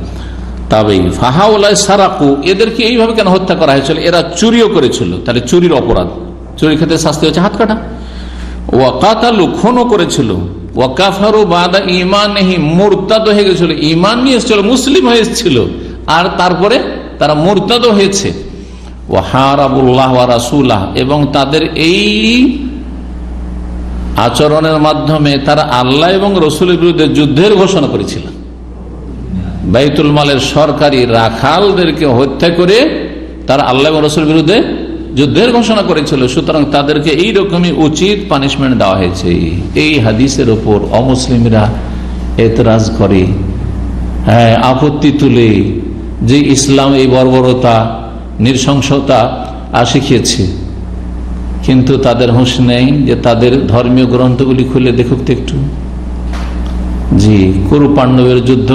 Speaker 1: তাবেঈ। ফাহাউলাই সারাকু, এদেরকে এইভাবে কেন হত্যা করা হয়েছিল? এরা চুরিও করেছিল, তাহলে চুরির অপরাধ, চুরির ক্ষেত্রে শাস্তি হচ্ছে হাত কাটা। ওয়া কাতালু, খুনও করেছিল। ওয়া কাফারু বাদা ঈমানিহি, মুরতাদ হয়ে গেছিল, ঈমান নিয়ে এসেছিল, মুসলিম হয়ে এসেছিল, আর তারপরে তারা মুরতাদ হয়েছে। ওয়া হারাবুল্লাহ ওয়া রাসূলাহ, এবং তাদের এই আচরণের মাধ্যমে তারা আল্লাহ এবং রসুলের বিরুদ্ধে যুদ্ধের ঘোষণা করেছিল। বাইতুল মালের সরকারি রাখালদেরকে হত্যা করে তারা আল্লাহ এবং রসুলের বিরুদ্ধে যুদ্ধের ঘোষণা করেছিল। সুতরাং তাদেরকে এইরকমই উচিত পানিশমেন্ট দেওয়া হয়েছে। এই হাদিসের ওপর অমুসলিমরা এতরাজ করে, হ্যাঁ, আপত্তি তুলে, যে ইসলাম এই বর্বরতা নৃশংসতা শিখিয়েছে, কিন্তু তাদের হুঁশ নেই যে তাদের ধর্মীয় গ্রন্থগুলি খুলে দেখুক তো একটু। জি, কুরু পাণ্ডবের যুদ্ধ,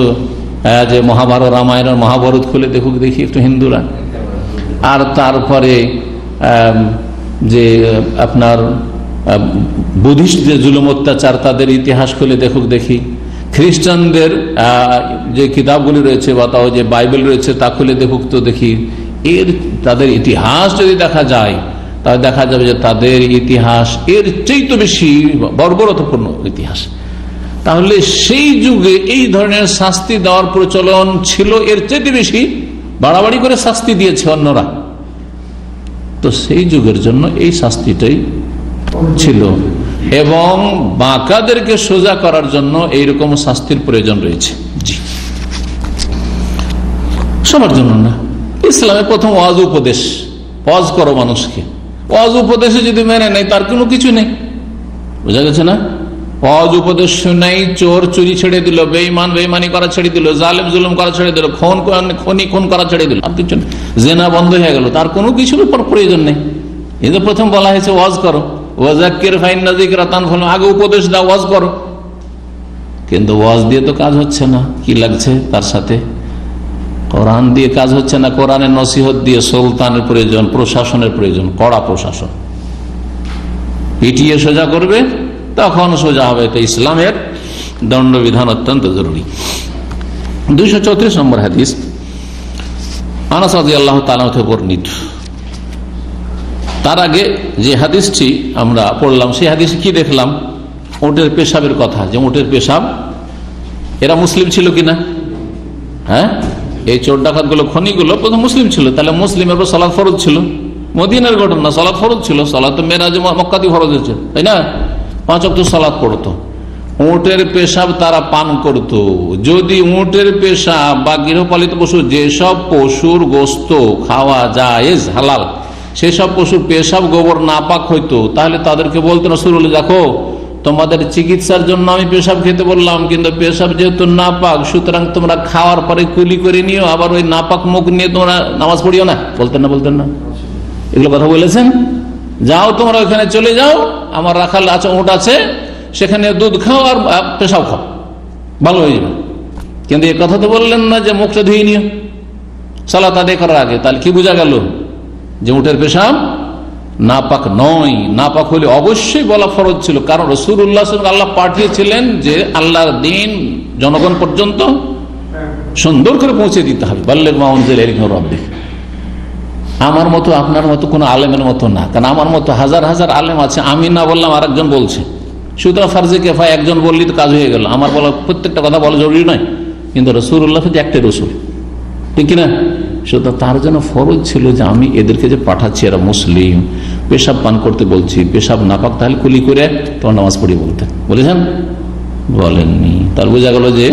Speaker 1: যে মহাভারত, রামায়ণের মহাভারত খুলে দেখুক দেখি একটু হিন্দুরা। আর তারপরে যে আপনার বুদ্ধিস্ট যে জুলুম অত্যাচার, তাদের ইতিহাস খুলে দেখুক দেখি। খ্রিস্টানদের যে কিতাবগুলি রয়েছে বা তাও যে বাইবেল রয়েছে তা খুলে দেখুক তো দেখি। তাদের ইতিহাস যদি দেখা যায়, তাহলে দেখা যাবে যে তাদের ইতিহাস এর চেয়ে বেশি বর্বরতাপূর্ণ ইতিহাস। তাহলে সেই যুগে এই ধরনের শাস্তি দেওয়ার প্রচলন ছিল, এর চেয়ে বেশি বাড়াবাড়ি করে শাস্তি দিয়েছে অন্যরা। তো সেই যুগের জন্য এই শাস্তিটাই ছিল, এবং বাঁকাদেরকে সোজা করার জন্য এইরকম শাস্তির প্রয়োজন রয়েছে। জি, সবার জন্য না। ইসলামের প্রথম ওয়াজ উপদেশ, ওয়াজ করো মানুষকে। ওয়াজ উপদেশে যদি মেনে নেই, তার কোনো কিছু নেই। বোঝা গেছে না? অজ উপদেশ শুনাই চোর চুরি ছেড়ে দিল, বেঈমান বেঈমানি করা ছেড়ে দিল, জালেম জুলুম করা ছেড়ে দিল, খুন করা ছেড়ে দিল, আর কিছু জেনা বন্ধ হয়ে গেল, তার কোনো কিছুর উপর প্রয়োজন নেই। এই যে প্রথম বলা হয়েছে ওয়াজ করো, ওয়াজাক্কির ফাইন্না যিকরা তানফাউল, আগে উপদেশ দাও, ওয়াজ করো। কিন্তু ওয়াজ দিয়ে তো কাজ হচ্ছে না, কি লাগছে তার সাথে? কোরআন দিয়ে কাজ হচ্ছে না, কোরআনের নসিহত দিয়ে সুলতানের প্রয়োজন, প্রশাসনের প্রয়োজন, কড়া প্রশাসন। পিটিয়ে সোজা করবে, তখন সোজা হবে। তো ইসলামের দণ্ডবিধান অত্যন্ত জরুরি। 234 নম্বর হাদিস, আনাস রাদিয়াল্লাহু তাআলা থেকে বর্ণিত। তার আগে যে হাদিসটি আমরা পড়লাম, সেই হাদিসে কি দেখলাম? উটের পেশাবের কথা, যে উটের পেশাব, এরা মুসলিম ছিল কিনা? হ্যাঁ, এই চোর ডাকাত গুলো, খনিগুলো প্রথম মুসলিম ছিল, তাহলে মুসলিমের উপর সালাত ফরজ ছিল। মদিনার ঘটনা, সালাত ফরজ ছিল, সালাত তো মেরাজে মক্কাতে ফরজ হয়েছে, তাই না? 5 ওয়াক্ত সালাত পড়তো। উটের পেশাব তারা পান করত। যদি উটের পেশাব বা গৃহপালিত পশু, যেসব পশুর গোস্ত খাওয়া জায়েজ হালাল, সেসব পশুর পেশাব গোবর নাপাক হইতো, তাহলে তাদেরকে বলতো রাসূলুল্লাহ, দেখো তোমাদের চিকিৎসার জন্য আমি পেশাব খেতে বললাম, কিন্তু পেশাব যেহেতু নাপাক, সুতরাং তোমরা খাওয়ার পরে কুলি করে নিও, আবার ওই নাপাক মুখ নিয়ে তোমরা নামাজ পড়িও না। বলতেন না? বলতেন না? এগুলো কথা বলেছেন। যাও তোমরা ওইখানে চলে যাও, আমার রাখাল আছে, উট আছে, সেখানে দুধ খাও আর পেশাব খাও, ভালো হয়ে যাবে। কিন্তু এই কথা তো বললেন না যে মুখটা ধুয়ে নিও সালাত আদায় করার আগে। তাহলে কি বোঝা গেল? যে উটের পেশাব নাপাক নয়। নাপাক হলে অবশ্যই বলা ফরজ ছিল, কারণ রাসূলুল্লাহ সাল্লাল্লাহু আলাইহি ওয়াসাল্লাম আল্লাহ পাঠিয়েছিলেন যে আল্লাহর দ্বীন জনগণ পর্যন্ত সুন্দর করে পৌঁছে দিতে হবে। বাল্লিগ মা উনজিলা ইলাইকা মির রাব্বিক। আমার মতো আপনার মতো কোন আলেমের মতো না, কারণ আমার মতো হাজার হাজার আলেম আছে, আমি না বললাম আর একজন বলছে, সুতরাং ফারজে কিফায়া, একজন বললি তো কাজ হয়ে গেল। আমার বলা প্রত্যেকটা কথা বলা জরুরি নয়, কিন্তু রাসূলুল্লাহ তো একটাই রাসূল, ঠিক কিনা? সুতরাং তার জন্য ফরজ ছিল যে আমি এদেরকে যে পাঠাচ্ছি, এরা মুসলিম, পেশাব পান করতে বলছি, পেশাব নাপাক, তাহলে কুলি করে তোমার নামাজ পড়ি বলতেন। বলেছেন? বলেননি। তার বোঝা গেল যে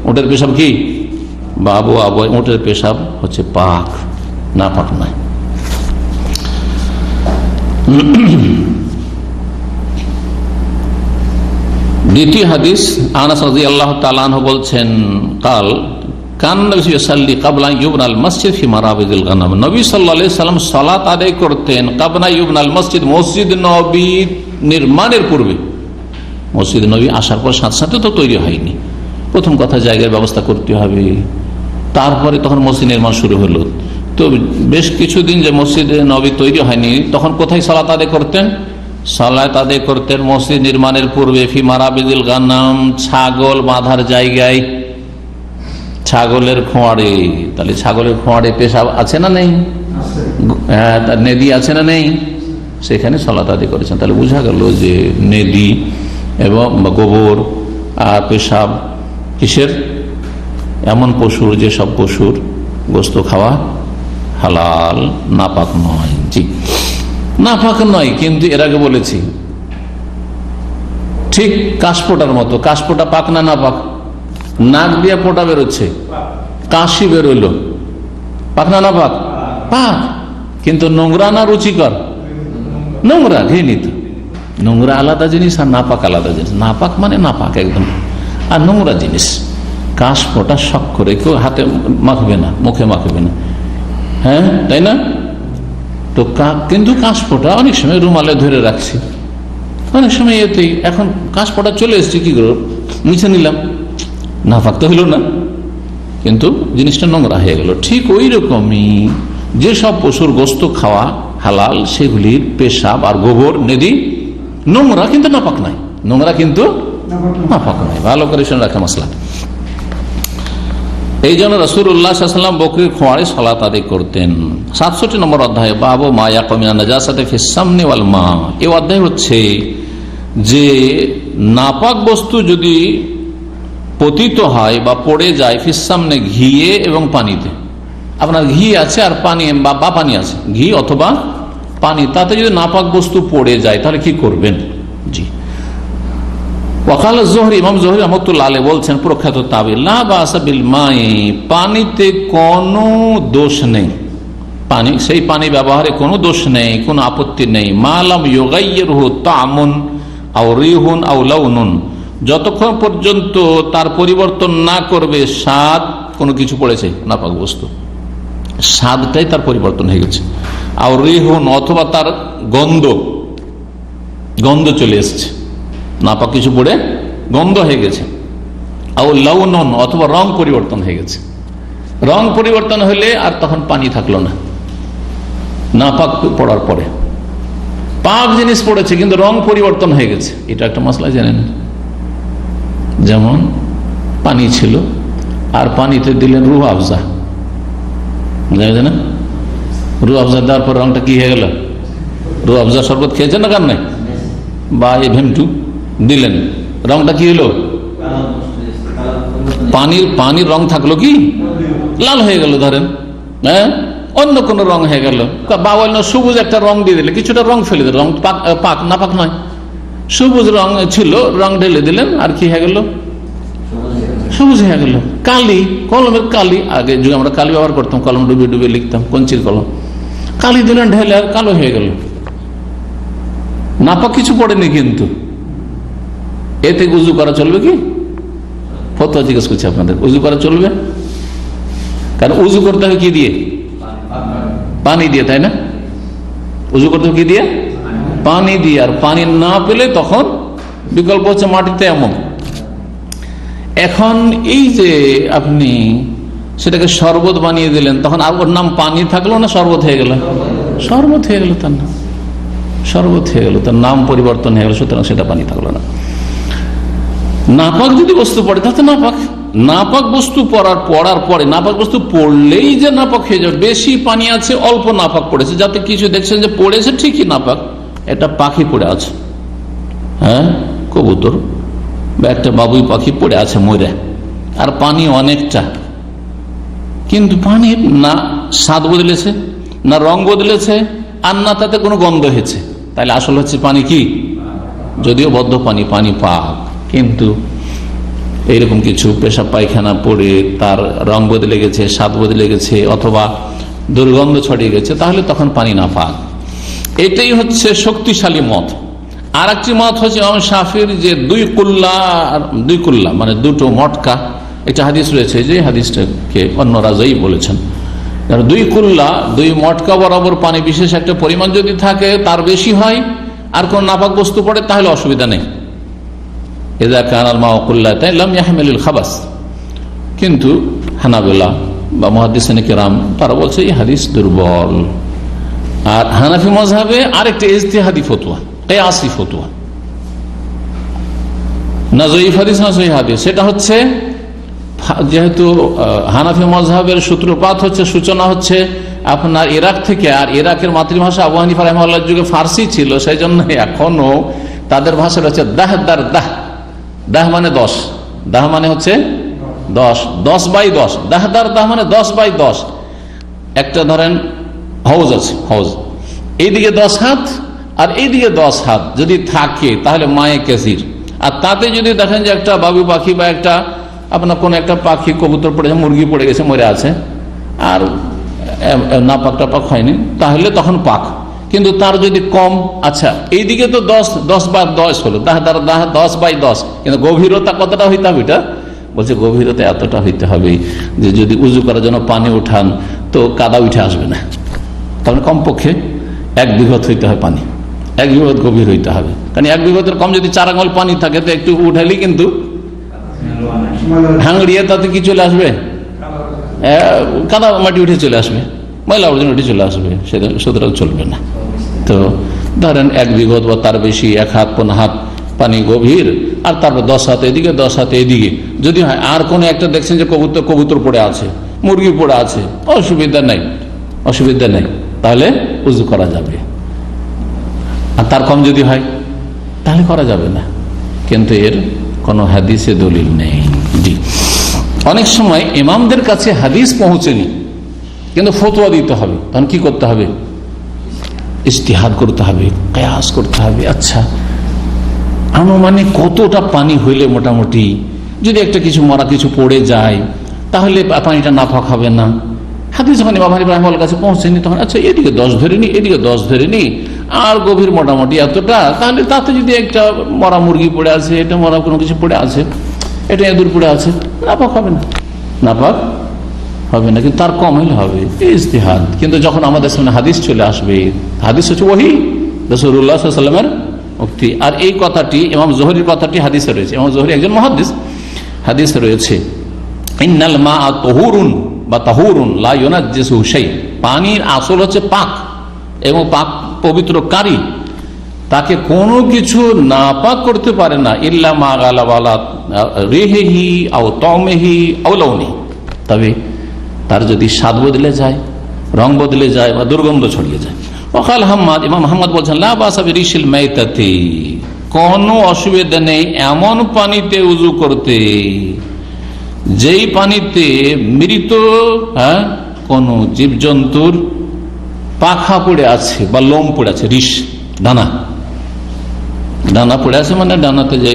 Speaker 1: উটের পেশাব কি? বাবু আবু, উটের পেশাব হচ্ছে পাক, নাপাক নয়। দ্বিতীয় হাদিস, আনাস রাদিয়াল্লাহু তাআলা আনহু বলছেন, কাল কান নবী সাল্লি ক্বাবলা ইউবনাল মসজিদ ফি মারাবিজিল গনাম। নবী সাল্লাল্লাহু আলাইহি সাল্লাম সালাত আদায় করতেন ক্বাবলা ইউবনাল মসজিদ, মসজিদ নবী নির্মাণের পূর্বে। মসজিদ নবী আসার পর সাথে সাথে তো তৈরি হয়নি, প্রথম কথা জায়গার ব্যবস্থা করতে হবে, তারপরে তখন মসজিদ নির্মাণ শুরু হলো। তো বেশ কিছুদিন যে মসজিদ নবী তৈরি হয়নি, তখন কোথায় সালাত আদায় করতেন? সালাত আদায় করতেন মসজিদ নির্মাণের পূর্বে ফি মারাবিজিল গনাম, ছাগল বাঁধার জায়গায়, ছাগলের খোঁয়াড়ে। তাহলে ছাগলের খোঁয়াড়ে পেশাব আছে না নেই? হ্যাঁ, তার নেদি আছে না নেই? সেখানে সালাত আদায় করেছেন। তাহলে বোঝা গেল যে নেদি এবং গোবর আর পেশাব কিসের? এমন পশুর, যেসব পশুর গোস্ত খাওয়া হালাল, নাপাক নয়। জি, নাপাক নয়, কিন্তু এর আগে বলেছি ঠিক কাশফোটার মতো। কাশফোটা পাক না নাপাক? নাক দিয়ে ফোঁটা বেরোচ্ছে, কাশি বেরোলো, পাক না নাপাক? পাক। কিন্তু নোংরা না রুচিকর? নোংরা, ঘৃণিত। নোংরা আলাদা জিনিস আর নাপাক আলাদা জিনিস। নাপাক মানে নাপাক একদম, আর নোংরা জিনিস। কাশফোটা শখ করে কেউ হাতে মাখবে না, মুখে মাখবে না, হ্যাঁ তাই না? তো কিন্তু কাশফোটা অনেক সময় রুমালে ধরে রাখছি, অনেক সময় এতেই। এখন কাশফোটা চলে এসছে, কি করব? মুছে নিলাম, নাপাক তো হইল না, কিন্তু জিনিসটা নোংরা হয়ে গেল। ঠিক ওই রকমই যেসব পশুর গোস্ত খাওয়া হালাল, সেগুলির পেশাব আর গোবর নেদি নোংরা, কিন্তু নাপাক নাই। নোংরা কিন্তু নাপাক নাই। ভালো করে শুনে রাখা মশলা। এই জন্য রাসূলুল্লাহ সাল্লাল্লাহু আলাইহি ওয়াসাল্লাম বকরির খোঁয়াড়ে সালাত আদায় করতেন। 67 নম্বর অধ্যায়, বাবু মা ইয়াকুম মিনান নাজাসাতি ফিস সামনি ওয়াল মা। এই অধ্যায় হচ্ছে যে নাপাক বস্তু যদি পতিত হয় বা পড়ে যায় ফিস সামনে, ঘিয়ে এবং পানিতে। আপনার ঘি আছে আর পানি বা পানি আছে, ঘি অথবা পানি, তাতে যদি নাপাক বস্তু পড়ে যায় তাহলে কি করবেন? জি, ওয়াকাল জোহরি, ইমাম জোহরি রাহমাতুল্লাহ আলাইহি বলছেন, প্রখ্যাত তাবী, লা বাসা বিল মাই, পানিতে কোনো দোষ নেই, পানি, সেই পানি ব্যবহারে কোনো দোষ নেই, কোনো আপত্তি নেই। মা লাম ইউগাইয়িরহু তা'মুন আও রিহুন আও লাউনুন, যতক্ষণ পর্যন্ত তার পরিবর্তন না করবে স্বাদ, কোনো কিছু পড়েছে নাপাক বস্তু, স্বাদটাই তার পরিবর্তন হয়ে গেছে। আর রেহন, অথবা তার গন্ধ চলে এসছে, নাপাক কিছু পড়ে গন্ধ হয়ে গেছে। আর লবণ, অথবা রং পরিবর্তন হয়ে গেছে। রং পরিবর্তন হলে আর তখন পানি থাকলো না নাপাক পড়ার পরে। পাক জিনিস পড়েছে কিন্তু রং পরিবর্তন হয়ে গেছে, এটা একটা মশলা জানেন। যেমন পানি ছিল আর পানিতে দিলেন রুহ আফজা, বুঝা না? রুহ আফজা দেওয়ার পর রংটা কি হয়ে গেল? রুহ আফজা শরবত খেয়েছেন না কার নাই, বা এই ভেমটু দিলেন, রংটা কি হলো? পানির রং থাকলো কি লাল হয়ে গেল ধরেন, হ্যাঁ, অন্য কোন রং হয়ে গেল, বা অন্য সবুজ একটা রং দিয়ে দিলে, কিছুটা রং ফেলে দিল, রং পাক না পাক নয়, সবুজ রং ছিল, রং ঢেলে দিলেন আর কি হয়ে গেল? সবুজ হয়ে গেল। কালি, কলমের কালি, আগে যুগে আমরা কালি ব্যবহার করতাম, কলম ডুবে ডুবে লিখতাম, কঞ্চির কলম, কালি দিলেন ঢেলে আর কালো হয়ে গেল, নাপাক কিছু পড়েনি। কিন্তু এতে উজু করা চলবে কি? ফতোয়া জিজ্ঞেস করছি আপনাদের, উজু করা চলবে? কারণ উজু করতে হবে কি দিয়ে? পানি দিয়ে, তাই না? উজু করতে হবে কি দিয়ে? পানি দিয়ে। আর পানি না পেলে তখন বিকল্প হচ্ছে মাটিতে এমন। এখন এই যে আপনি সেটাকে শরবত বানিয়ে দিলেন, তখন আর ওর নাম পানি থাকলো না শরবত হয়ে গেল? শরবত হয়ে গেল, তার নাম শরবত হয়ে গেল, তার নাম পরিবর্তন হয়ে গেল, সুতরাং সেটা পানি থাকলো না। নাপাক যদি বস্তু পড়ে তাতে নাপাক বস্তু পড়ার পরে, নাপাক বস্তু পড়লেই যে নাপাক হয়ে যাবে, বেশি পানি আছে, অল্প নাপাক পড়েছে, যাতে কিছু দেখছেন যে পড়েছে ঠিকই নাপাক, একটা পাখি পড়ে আছে, হ্যাঁ, কবুতর বা একটা বাবুই পাখি পড়ে আছে মরে, আর পানি অনেকটা, কিন্তু পানির না স্বাদ বদলেছে, না রং বদলেছে, আর না তাতে কোনো গন্ধ হয়েছে, তাহলে আসল হচ্ছে পানি কি? যদিও বদ্ধ পানি, পানি পাক, কিন্তু এইরকম কিছু পেশাব পায়খানা পড়ে তার রং বদলে গেছে, স্বাদ বদলে গেছে, অথবা দুর্গন্ধ ছড়িয়ে গেছে, তাহলে তখন পানি না পাক। এটাই হচ্ছে শক্তিশালী মত। আর একটি মত হচ্ছে ইমাম শাফির, যে দুই কুল্লা মানে দুটো মটকা, একটা হাদিস রয়েছে, যে হাদিসটাকে অন্য রাজাই বলেছেন, দুই কুল্লা, দুই মটকা বরাবর পানি বিশেষ একটা পরিমাণ যদি থাকে, তার বেশি হয়, আর কোন নাপাক বস্তু পড়ে, তাহলে অসুবিধা নেই। কিন্তু হানাবেলা বা মুহাদ্দিসিনে কেরাম তারা বলছে এই হাদিস দুর্বল। আর হানাফি মাযহাবে আরেকটা ইজতিহাদি ফতোয়া, কিয়াসি ফতোয়া, না যঈফ হাদিস না সহিহ হাদিস, সেটা হচ্ছে যেহেতু হানাফি মাযহাবের সূত্রপাত হচ্ছে, সূচনা হচ্ছে আপনার ইরাক থেকে, আর ইরাকের মাতৃভাষা আবু হানিফা রাহিমাহুল্লাহর যুগে ফার্সি ছিল, সেই জন্য এখনো তাদের ভাষা হচ্ছে দাহ মানে 10, দাহ মানে হচ্ছে 10, 10/10, দাহ মানে 10/10। একটা ধরেন হৌজ আছে, হৌজ এইদিকে 10 হাত আর এইদিকে 10 হাত যদি থাকে, তাহলে মায়ে কেসির। আর তাতে যদি দেখেন যে একটা বাবু পাখি বা একটা আপনার কোন একটা পাখি, কবুতর পড়েছে, মুরগি পড়ে গেছে, মরে আছে, আর নাপাক টাপাক হয়নি, তাহলে তখন পাক। কিন্তু তার যদি কম, আচ্ছা এইদিকে তো 10/10 হলো, দাহ 10/10, কিন্তু গভীরতা কতটা হইতে হবে? এটা বলছে গভীরতা এতটা হইতে হবে যে যদি উজু করার জন্য পানি উঠান তো কাদা উঠে আসবে না, তাহলে কমপক্ষে 1 বিঘত হইতে হবে পানি, 1 বিঘত গভীর হইতে হবে। কারণ 1 বিঘতের কম যদি 4 আঙুল পানি থাকে, তো একটু উঠালি কিন্তু হাঙড়িয়ে তাতে কি চলে আসবে? কাদা মাটি উঠে চলে আসবে, ময়লা আবর্জনা উঠে চলে আসবে, সেটা সুতরাং চলবে না। তো ধরেন 1 বিঘত বা তার বেশি, 1 হাত 1.5 হাত পানি গভীর, আর তারপর 10 হাত এদিকে 10 হাত এদিকে যদি হয়, আর কোনো একটা দেখছেন যে কবুতর পড়ে আছে, মুরগি পড়ে আছে, অসুবিধা নেই, তাহলে উজু করা যাবে। আর তার কম যদি হয় তাহলে করা যাবে না, কিন্তু এর কোনো হাদিসে দলিল নেই। জি, অনেক সময় ইমামদের কাছে হাদিস পৌঁছেনি, কিন্তু ফতোয়া দিতে হবে, তখন কি করতে হবে? ইজতিহাদ করতে হবে, কিয়াস করতে হবে। আচ্ছা, আনুমানিক কতটা পানি হইলে মোটামুটি যদি একটা কিছু মরা কিছু পড়ে যায়, তাহলে পানিটা নাপাক হবে না? হাদিস যখন ইমাম আহমদ রাহিমাহুল্লাহর কাছে পৌঁছেনি, তখন আচ্ছা এদিকে 10 ধরে নি, এদিকে 10 ধরে নি, আর গভীর মোটামুটি এতটা, তাহলে তাতে যদি একটা মরা মুরগি পড়ে আছে, এটা মরা কোনো কিছু পড়ে আছে, এটা এঁদুর পড়ে আছে, নাপাক হবে না, নাপাক হবে না, কিন্তু তার কম হলে হবে ইজতিহাদ। কিন্তু যখন আমাদের সামনে হাদিস চলে আসবে, হাদিস হচ্ছে ওহী রাসূলুল্লাহ সাল্লাল্লাহু আলাইহি ওয়াসাল্লামের উক্তি, আর এই কথাটি ইমাম জোহরির কথাটি হাদিসে রয়েছে। ইমাম জোহরি একজন মুহাদ্দিস, হাদিসে রয়েছে ইন্নাল মাআ তাহুরুন বা তাহুরুন লা ইউনাজ্জিসুহু শাই, পানির আসল হচ্ছে পাক এবং পাক পবিত্রকারী, তাকে কোনো কিছু নাপাক করতে পারে না ইল্লা মা গালাবা আলা রিহিহি আও তাওমিহি আও লাউনিহি, তবে তার যদি স্বাদ বদলে যায়, রং বদলে যায় বা দুর্গন্ধ ছড়িয়ে যায়। ওয়াকাল হাম্মাদ, ইমাম হাম্মাদ বলছেন লা বাসা বিরিশিল মাইতাতি, কোনো অসুবিধা নেই এমন পানিতে উযু করতে যেই পানিতে মৃত কোন জীবজন্তুর পাখা পড়ে আছে বা লোম পড়ে আছে, রিশ ডানা, ডানা পড়ে আছে মানে ডানাতে যে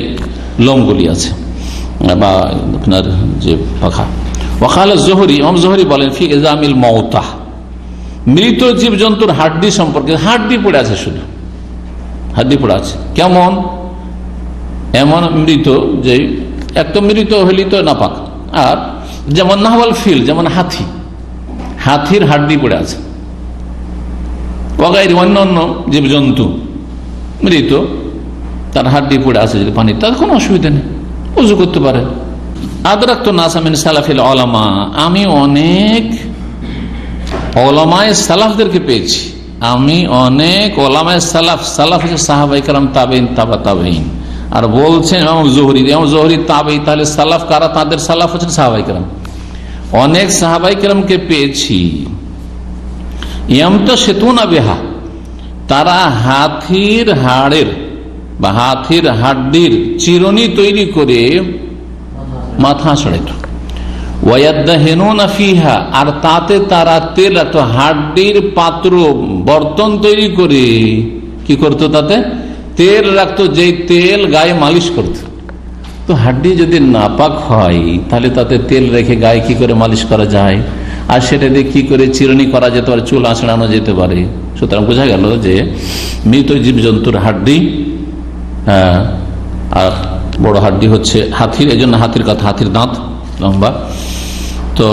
Speaker 1: লোমগুলি আছে বা আপনার যে পাখা। ওয়াকাল জোহরি, ইমাম জোহরি বলেন ফি ইজামিল মাউতা, মৃত জীবজন্তুর হাড্ডি সম্পর্কে, হাড্ডি পড়ে আছে, শুধু হাড্ডি পড়ে আছে। কেমন? এমন মৃত যে একটা মৃত হলি তো নাপাক, আর যেমন নাহওয়াল ফিল, যেমন হাতি, হাতির হাড্ডি পড়ে আছে, ওয়াগাইর অন্যান্য জীবজন্তু মৃত তার হাড্ডি পড়ে আছে যদি পানি, তার কোনো অসুবিধা নেই, উযু করতে পারে। আদরাকতু নাসা মিন সালাফিল উলামা, আমি অনেক উলামায়ে সালাফদেরকে পেয়েছি, আমি অনেক উলামায়ে সালাফ, সালাফ হচ্ছে সাহাবায়ে কেরাম, তাবেঈন, তাবা তাবেঈন। আর বলছেন ইমাম জোহরি, ইমাম জোহরি তাবেঈ, তাহলে সালাফ কারা? তাদের সালাফ হচ্ছেন সাহাবায়ে কেরাম। অনেক সাহাবায়ে কেরামকে পেয়েছি ইয়ামতাশিতুনা বিহা, তারা হাতির হাড়ের বা হাতির হাড্ডির চিরুনি তৈরি করে মাথা ছড়াইত, ওয়ায়াদাহিনুনা ফিহা, আর তাতে তারা তেল, এত হাড্ডির পাত্র বর্তন তৈরি করে কি করতো, তাতে তেল রাখতো, যেই তেল গায়ে মালিশ করত। তো হাড্ডি যদি নাপাক হয় তাহলে তাতে তেল রেখে গায়ে কি করে মালিশ করা যায়, আর সেটা দিয়ে কি করে চিরুনি করা যেতে পারে, চুল আঁচড়ানো যেতে পারে। সুতরাং বোঝা গেল যে মৃত জীবজন্তুর হাড্ডি, আর বড় হাড্ডি হচ্ছে হাতির, এই জন্য হাতির কথা, হাতির দাঁত লম্বা, তো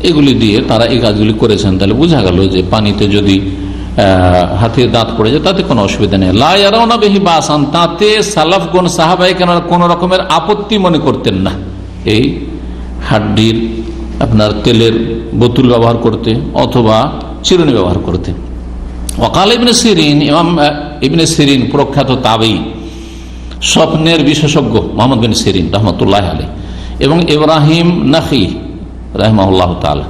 Speaker 1: এগুলি দিয়ে তারা এই কাজগুলি করেছেন। তাহলে বোঝা গেল যে পানিতে যদি হাতির দাঁত পড়ে যায় তাতে কোনো অসুবিধা নেই। লা ইয়ারাউনা বিহি বাসান, তাতে সালাফগণ সাহাবায়ে কেরাম কোন রকমের আপত্তি মনে করতেন না এই হাড্ডির আপনার তেলের বোতল ব্যবহার করতে অথবা চিরুনি ব্যবহার করতে। ওয়াকাল ইবনে সিরিন, ইমাম ইবনে সিরিন প্রখ্যাত তাবেঈ, স্বপ্নের বিশেষজ্ঞ মুহাম্মদ বিন সিরিন রাহমাতুল্লাহি আলাইহি, এবং ইব্রাহিম নাখি রাহিমাহুল্লাহ তাআলা,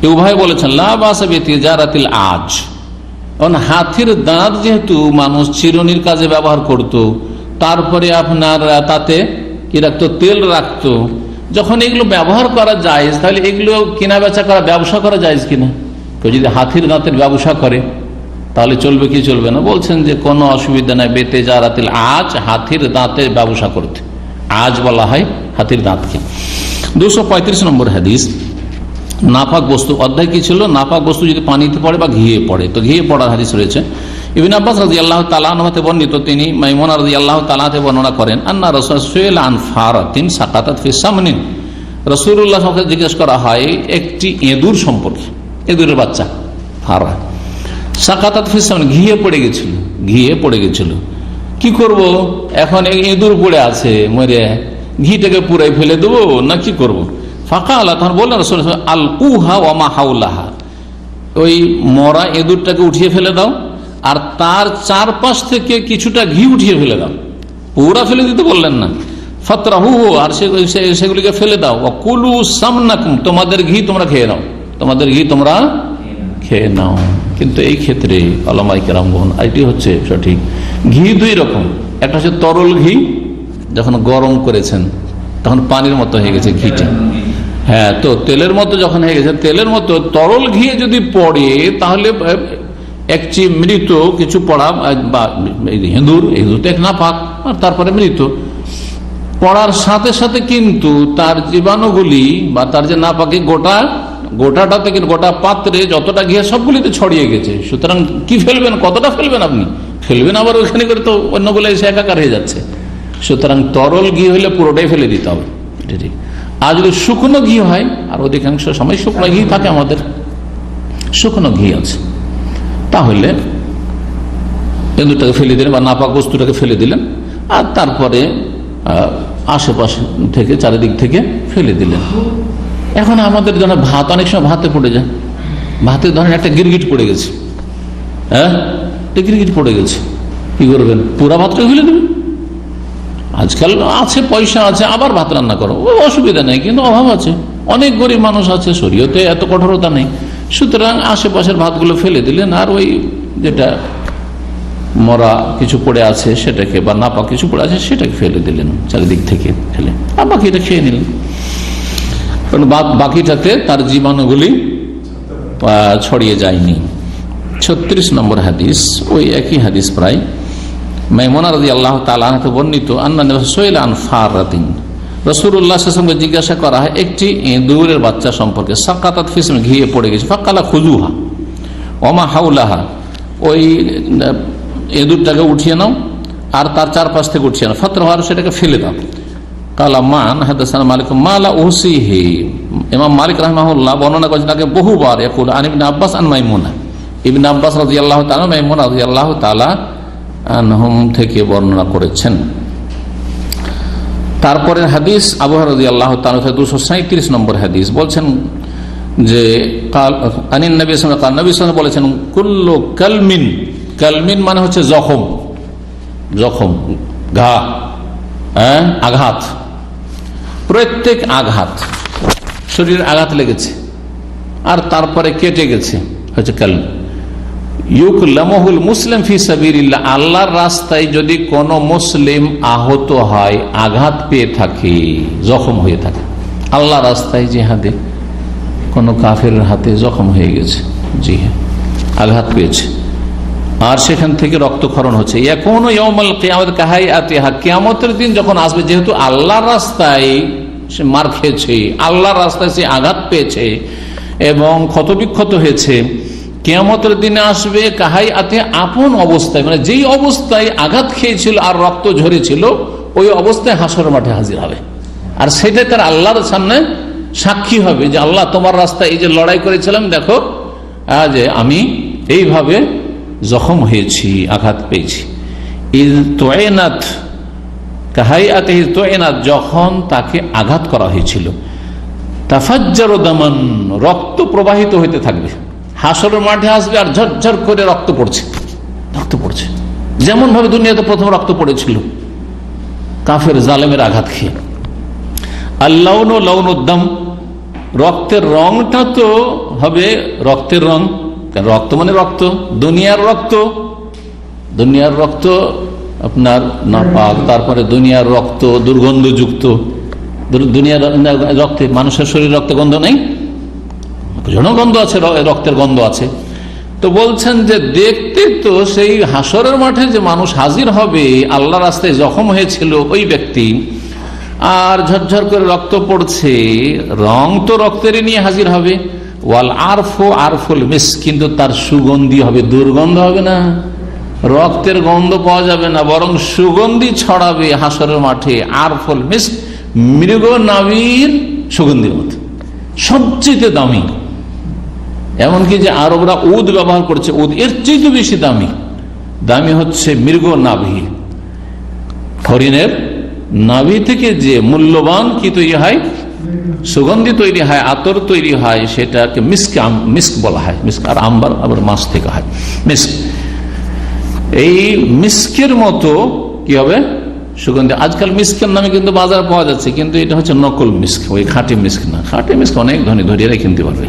Speaker 1: এই উভয় বলেছেন লা বাসা বিতিজারাতিল আজ, হাতির দাঁত যেহেতু মানুষ চিরুনির কাজে ব্যবহার করত, তারপরে আপনার তাতে কি রাখতো, তেল রাখতো, যখন এগুলো ব্যবহার করা যায় তাহলে এগুলো কেনা বেচা করা, ব্যবসা করা যায় কিনা? কেউ যদি হাতির দাঁতের ব্যবসা করে তাহলে চলবে কি চলবে না? বলছেন যে কোনো অসুবিধা নাই, বেতেজারাতিল আজ, হাতির দাঁতের ব্যবসা করতে, আজ বলা হয় হাতির দাঁতকে। 235 নম্বর হাদিস, নাপাক বস্তু, অধ্যায় কি ছিল? নাপাক বস্তু যদি পানিতে পড়ে বা ঘিয়ে পড়ে, তো ঘিয়ে পড়ার হাদিস রয়েছে। ইবনে আব্বাস রাদিয়াল্লাহু তাআলা আনহু হতে বর্ণিত, তিনি মাইমুনা রাদিয়াল্লাহু তাআলা থেকে বর্ণনা করেন, আন্না রাসূল সুইলা আন ফারাতিন সাকাতাত ফি সামনিন, রাসূলুল্লাহ সাল্লাল্লাহু আলাইহি ওয়াসাল্লাম জিজ্ঞেস করা হয় একটি এঁদুর সম্পর্কে, এঁদুরের বাচ্চা ফারা, সাকাতাত ফি সামনিন, ঘিয়ে পড়ে গেছিল, ঘিয়ে পড়ে গেছিল, কি করব এখন? এঁদুর পড়ে আছে, মরে ঘিটাকে পুরাই ফেলে দেবো না কি করব? ফাঁকা আল্লাহ, তখন বললেন রাসূলুল্লাহ আল কুহা ওয়া মা হাওলাহা, ওই মরা এঁদুরটাকে উঠিয়ে ফেলে দাও, আর তার চারপাশ থেকে কিছুটা ঘি উঠিয়ে ফেলে দাও, পুরা ফেলে দিতে বললেন না। ফাতরাহু, আর সেগুলিকে ফেলে দাও। কুলু সামনাকুম, তোমাদের ঘি তোমরা খেয়ে নাও, তোমাদের ঘি তোমরা খেয়ে নাও। কিন্তু এই ক্ষেত্রে উলামায়ে কেরামগণ, এটি হচ্ছে সঠিক, ঘি দুই রকম, একটা হচ্ছে তরল ঘি, যখন গরম করেছেন তখন পানির মতো হয়ে গেছে ঘিটা, হ্যাঁ, তো তেলের মতো যখন হয়ে গেছে, তেলের মতো তরল ঘি যদি পড়ে তাহলে একটি মৃত কিছু পড়া বা এঁদুর তো এক নাপাক, আর তারপরে মৃত পড়ার সাথে সাথে কিন্তু তার জীবাণুগুলি বা তার যে নাপাকি গোটা গোটাটা থেকে গোটা পাত্রে যতটা ঘি সবগুলিতে ছড়িয়ে গেছে, সুতরাং কি ফেলবেন, কতটা ফেলবেন আপনি, ফেলবেন আবার ওইখানে করে তো অন্যগুলো এসে একাকার হয়ে যাচ্ছে। সুতরাং তরল ঘি হলে পুরোটাই ফেলে দিতে হবে, এটা ঠিক। আর যদি শুকনো ঘি হয়, আর অধিকাংশ সময় শুকনো ঘি থাকে, আমাদের শুকনো ঘি আছে, তাহলে এঁদুরটাকে ফেলে দিলেন বা নাপাক বস্তুটাকে ফেলে দিলেন, আর তারপরে আশেপাশে থেকে চারিদিক থেকে ফেলে দিলেন। এখন আমাদের জন্য ভাত অনেক সময় ভাতে পড়ে যায়, ভাতে ধরেন একটা গিরগিট পড়ে গেছে, হ্যাঁ গিরগিট পড়ে গেছে, কি করবেন, পুরা ভাতটা ফেলে দেবেন? আজকাল আছে, পয়সা আছে, আবার ভাত রান্না করো, অসুবিধা নেই, কিন্তু অভাব আছে, অনেক গরিব মানুষ আছে, শরীয়তে এত কঠোরতা নেই। সুতরাং আশেপাশের ভাতগুলো ফেলে দিলেন, আর ওই যেটা মরা কিছু পড়ে আছে সেটাকে, বা নাপা কিছু পড়ে আছে সেটাকে ফেলে দিলেন চারিদিক থেকে ফেলে, আর বাকিটা খেয়ে নিলেন, কারণ বাকিটাতে তার জীবাণুগুলি ছড়িয়ে যায়নি। 36 নম্বর হাদিস, ওই একই হাদিস প্রায়, মাইমুনা রাদিয়াল্লাহু তাআলা আনহা বর্ণিত, আন্না নবী সুইলা আন ফারাতিন, রাসূলুল্লাহ সাল্লাল্লাহু আলাইহি ওয়াসাল্লামকে জিজ্ঞাসা করা হয় একটি ইঁদুরের বাচ্চা সম্পর্কে, সাকাতাত ফি ইসমি, ঘিয়ে পড়ে গেছে, ফাকালা খুযুহা ওমা হাওলাহা, ওই ইঁদুরটাকে উঠিয়ে নাও আর তার চারপাশ থেকে উঠিয়ে নাও, ফাতরাহু, সেটাকে ফেলে দাও। কালা মান হাদাসানা মালিক মালা উহসিহি, ইমাম মালিক রাহিমাহুল্লাহ বর্ণনা করেছেন তাকে বহুবার, ইয়াকুল আন ইবনে আব্বাস আন মাইমুনা, ইবনে আব্বাস রাদিয়াল্লাহু তাআলা মাইমুনা রাদিয়াল্লাহু তাআলা আনহুম থেকে বর্ণনা করেছেন। তারপরে হাদিস আবু হুরায়রা রাদিয়াল্লাহু তাআলা 237 নম্বর হাদিস, বলছেন যে আনিন নবী সাল্লাল্লাহু আলাইহি ওয়াসাল্লাম বলেছেন, কুল্লু কালমিন, কালমিন মানে হচ্ছে জখম, জখম, ঘা, আঘাত, প্রত্যেক আঘাত, শরীরের আঘাত লেগেছে আর তারপরে কেটে গেছে হচ্ছে কালম। ইউকলামুল মুসলিম ফি সাবিলিল্লাহ, আল্লাহর রাস্তায় যদি কোন মুসলিম আহত হয়, আঘাত পেয়ে থাকে, জখম হয়ে থাকে, আল্লাহ রাস্তায় জিহাদে কোন কাফেরের হাতে জখম হয়ে গেছে, জি হ্যাঁ আঘাত পেয়েছে, আর সেখান থেকে রক্তক্ষরণ হচ্ছে, এখনো ইয়াউমুল কিয়ামত কাহাইয়াতিহা, কিয়ামতের দিন যখন আসবে, যেহেতু আল্লাহর রাস্তায় সে মার খেয়েছে, আল্লাহর রাস্তায় সে আঘাত পেয়েছে এবং ক্ষতবিক্ষত হয়েছে, কিয়ামতের দিনে আসবে কাহাইয়াতে, আপন অবস্থায়, মানে যেই অবস্থায় আঘাত খেয়েছিল আর রক্ত ঝরেছিল, ওই অবস্থায় হাসরের মাঠে হাজির হবে, আর সেটাই তার আল্লাহর সামনে সাক্ষী হবে যে আল্লাহ তোমার রাস্তায় এই যে লড়াই করেছিলাম, দেখো যে আমি এইভাবে জখম হয়েছি, আঘাত পেয়েছি। যখন তাকে আঘাত করা হয়েছিল, তাফাজ্জারু দামান, রক্ত প্রবাহিত হইতে থাকবে, হাসরের মাঠে আসবে আর ঝরঝর করে রক্ত পড়ছে, রক্ত পড়ছে, যেমন ভাবে দুনিয়াতে প্রথম রক্ত পড়েছিল কাফের জালেমের আঘাত খেয়ে। আল্লাহ লাউনুদ্দাম, রক্তের রংটা তো হবে রক্তের রং, রক্ত মানে রক্ত, দুনিয়ার রক্ত, দুনিয়ার রক্ত আপনার নাপাক, তারপরে দুনিয়ার রক্ত দুর্গন্ধযুক্ত, দুনিয়ার রক্তে, মানুষের শরীর রক্তে গন্ধ নেই, গন্ধ আছে, রক্তের গন্ধ আছে। তো বলছেন যে দেখতে তো সেই হাসরের মাঠে যে মানুষ হাজির হবে, আল্লাহ রাস্তায় জখম হয়েছিল ওই ব্যক্তি, আর ঝরঝর করে রক্ত পড়ছে, রং তো রক্তেরই নিয়ে হাজির হবে, ওয়াল আরফু আরফুল মিস, কিন্তু তার সুগন্ধি হবে, দুর্গন্ধ হবে না, রক্তের গন্ধ পাওয়া যাবে না, বরং সুগন্ধি ছড়াবে হাসরের মাঠে, আরফুল মিস, মৃগ নাভির সুগন্ধির মতো, সবচেয়ে দামি। এমনকি যে আরবরা উদ ব্যবহার করছে, উদ এর চেয়ে বেশি দামি, দামি হচ্ছে মৃগ নাভি, হরিণের নাভি থেকে যে মূল্যবান কি তৈরি হয়, সুগন্ধি তৈরি হয়, আতর তৈরি হয়, সেটাকে মিস্ক বলা হয়, মিস্ক, আর আম্বার আবার মাছ থেকে হয় মিস্ক। এই মিস্কের মতো কি হবে সুগন্ধি। আজকাল মিস্কের নামে কিন্তু বাজার পাওয়া যাচ্ছে, কিন্তু এটা হচ্ছে নকল মিস্ক, ওই খাঁটি মিস্ক না। খাঁটি মিস্ক অনেক ধনী ধরিয়ারাই কিনতে পারবে।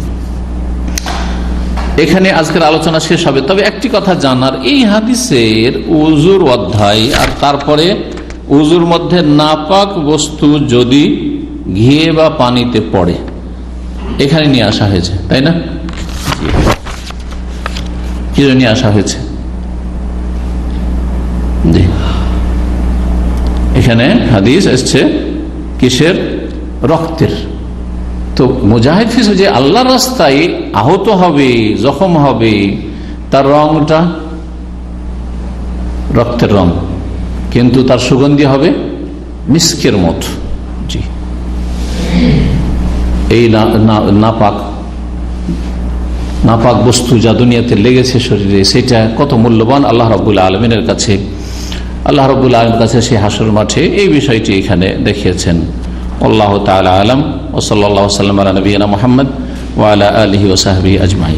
Speaker 1: এখানে আজকের আলোচনা শেষ হবে, তবে একটি কথা জানার, এই হাদিসের উজুর অধ্যায় আর তারপরে উজুর মধ্যে নাপাক বস্তু যদি ঘিয়ে বা পানিতে পড়ে, এখানে নিয়ে আসা হয়েছে, তাই না? কি নিয়ে আসা হয়েছে? জি, এখানে হাদিস এসছে কিসের? রক্তের, তো মুজাহিদ ফি যে আল্লাহর রাস্তায় আহত হবে, জখম হবে, তার রংটা রক্তের রং, কিন্তু তার সুগন্ধি হবে মিস্কের মত। জি, এই নাপাক বস্তু যা দুনিয়াতে লেগেছে শরীরে, সেটা কত মূল্যবান আল্লাহ রাব্বুল আলামিনের কাছে। আল্লাহ রাব্বুল আলামিনের কাছে সেই হাসর মাঠে এই বিষয়টি এখানে দেখিয়েছেন। আল্লাহ তাআলা আলাম। ওয়া সাল্লাল্লাহু সাল্লাম আলা নবিয়িনা মুহাম্মদ ওয়া আলা আলিহি ওয়া সাহবিহি আজমাইন।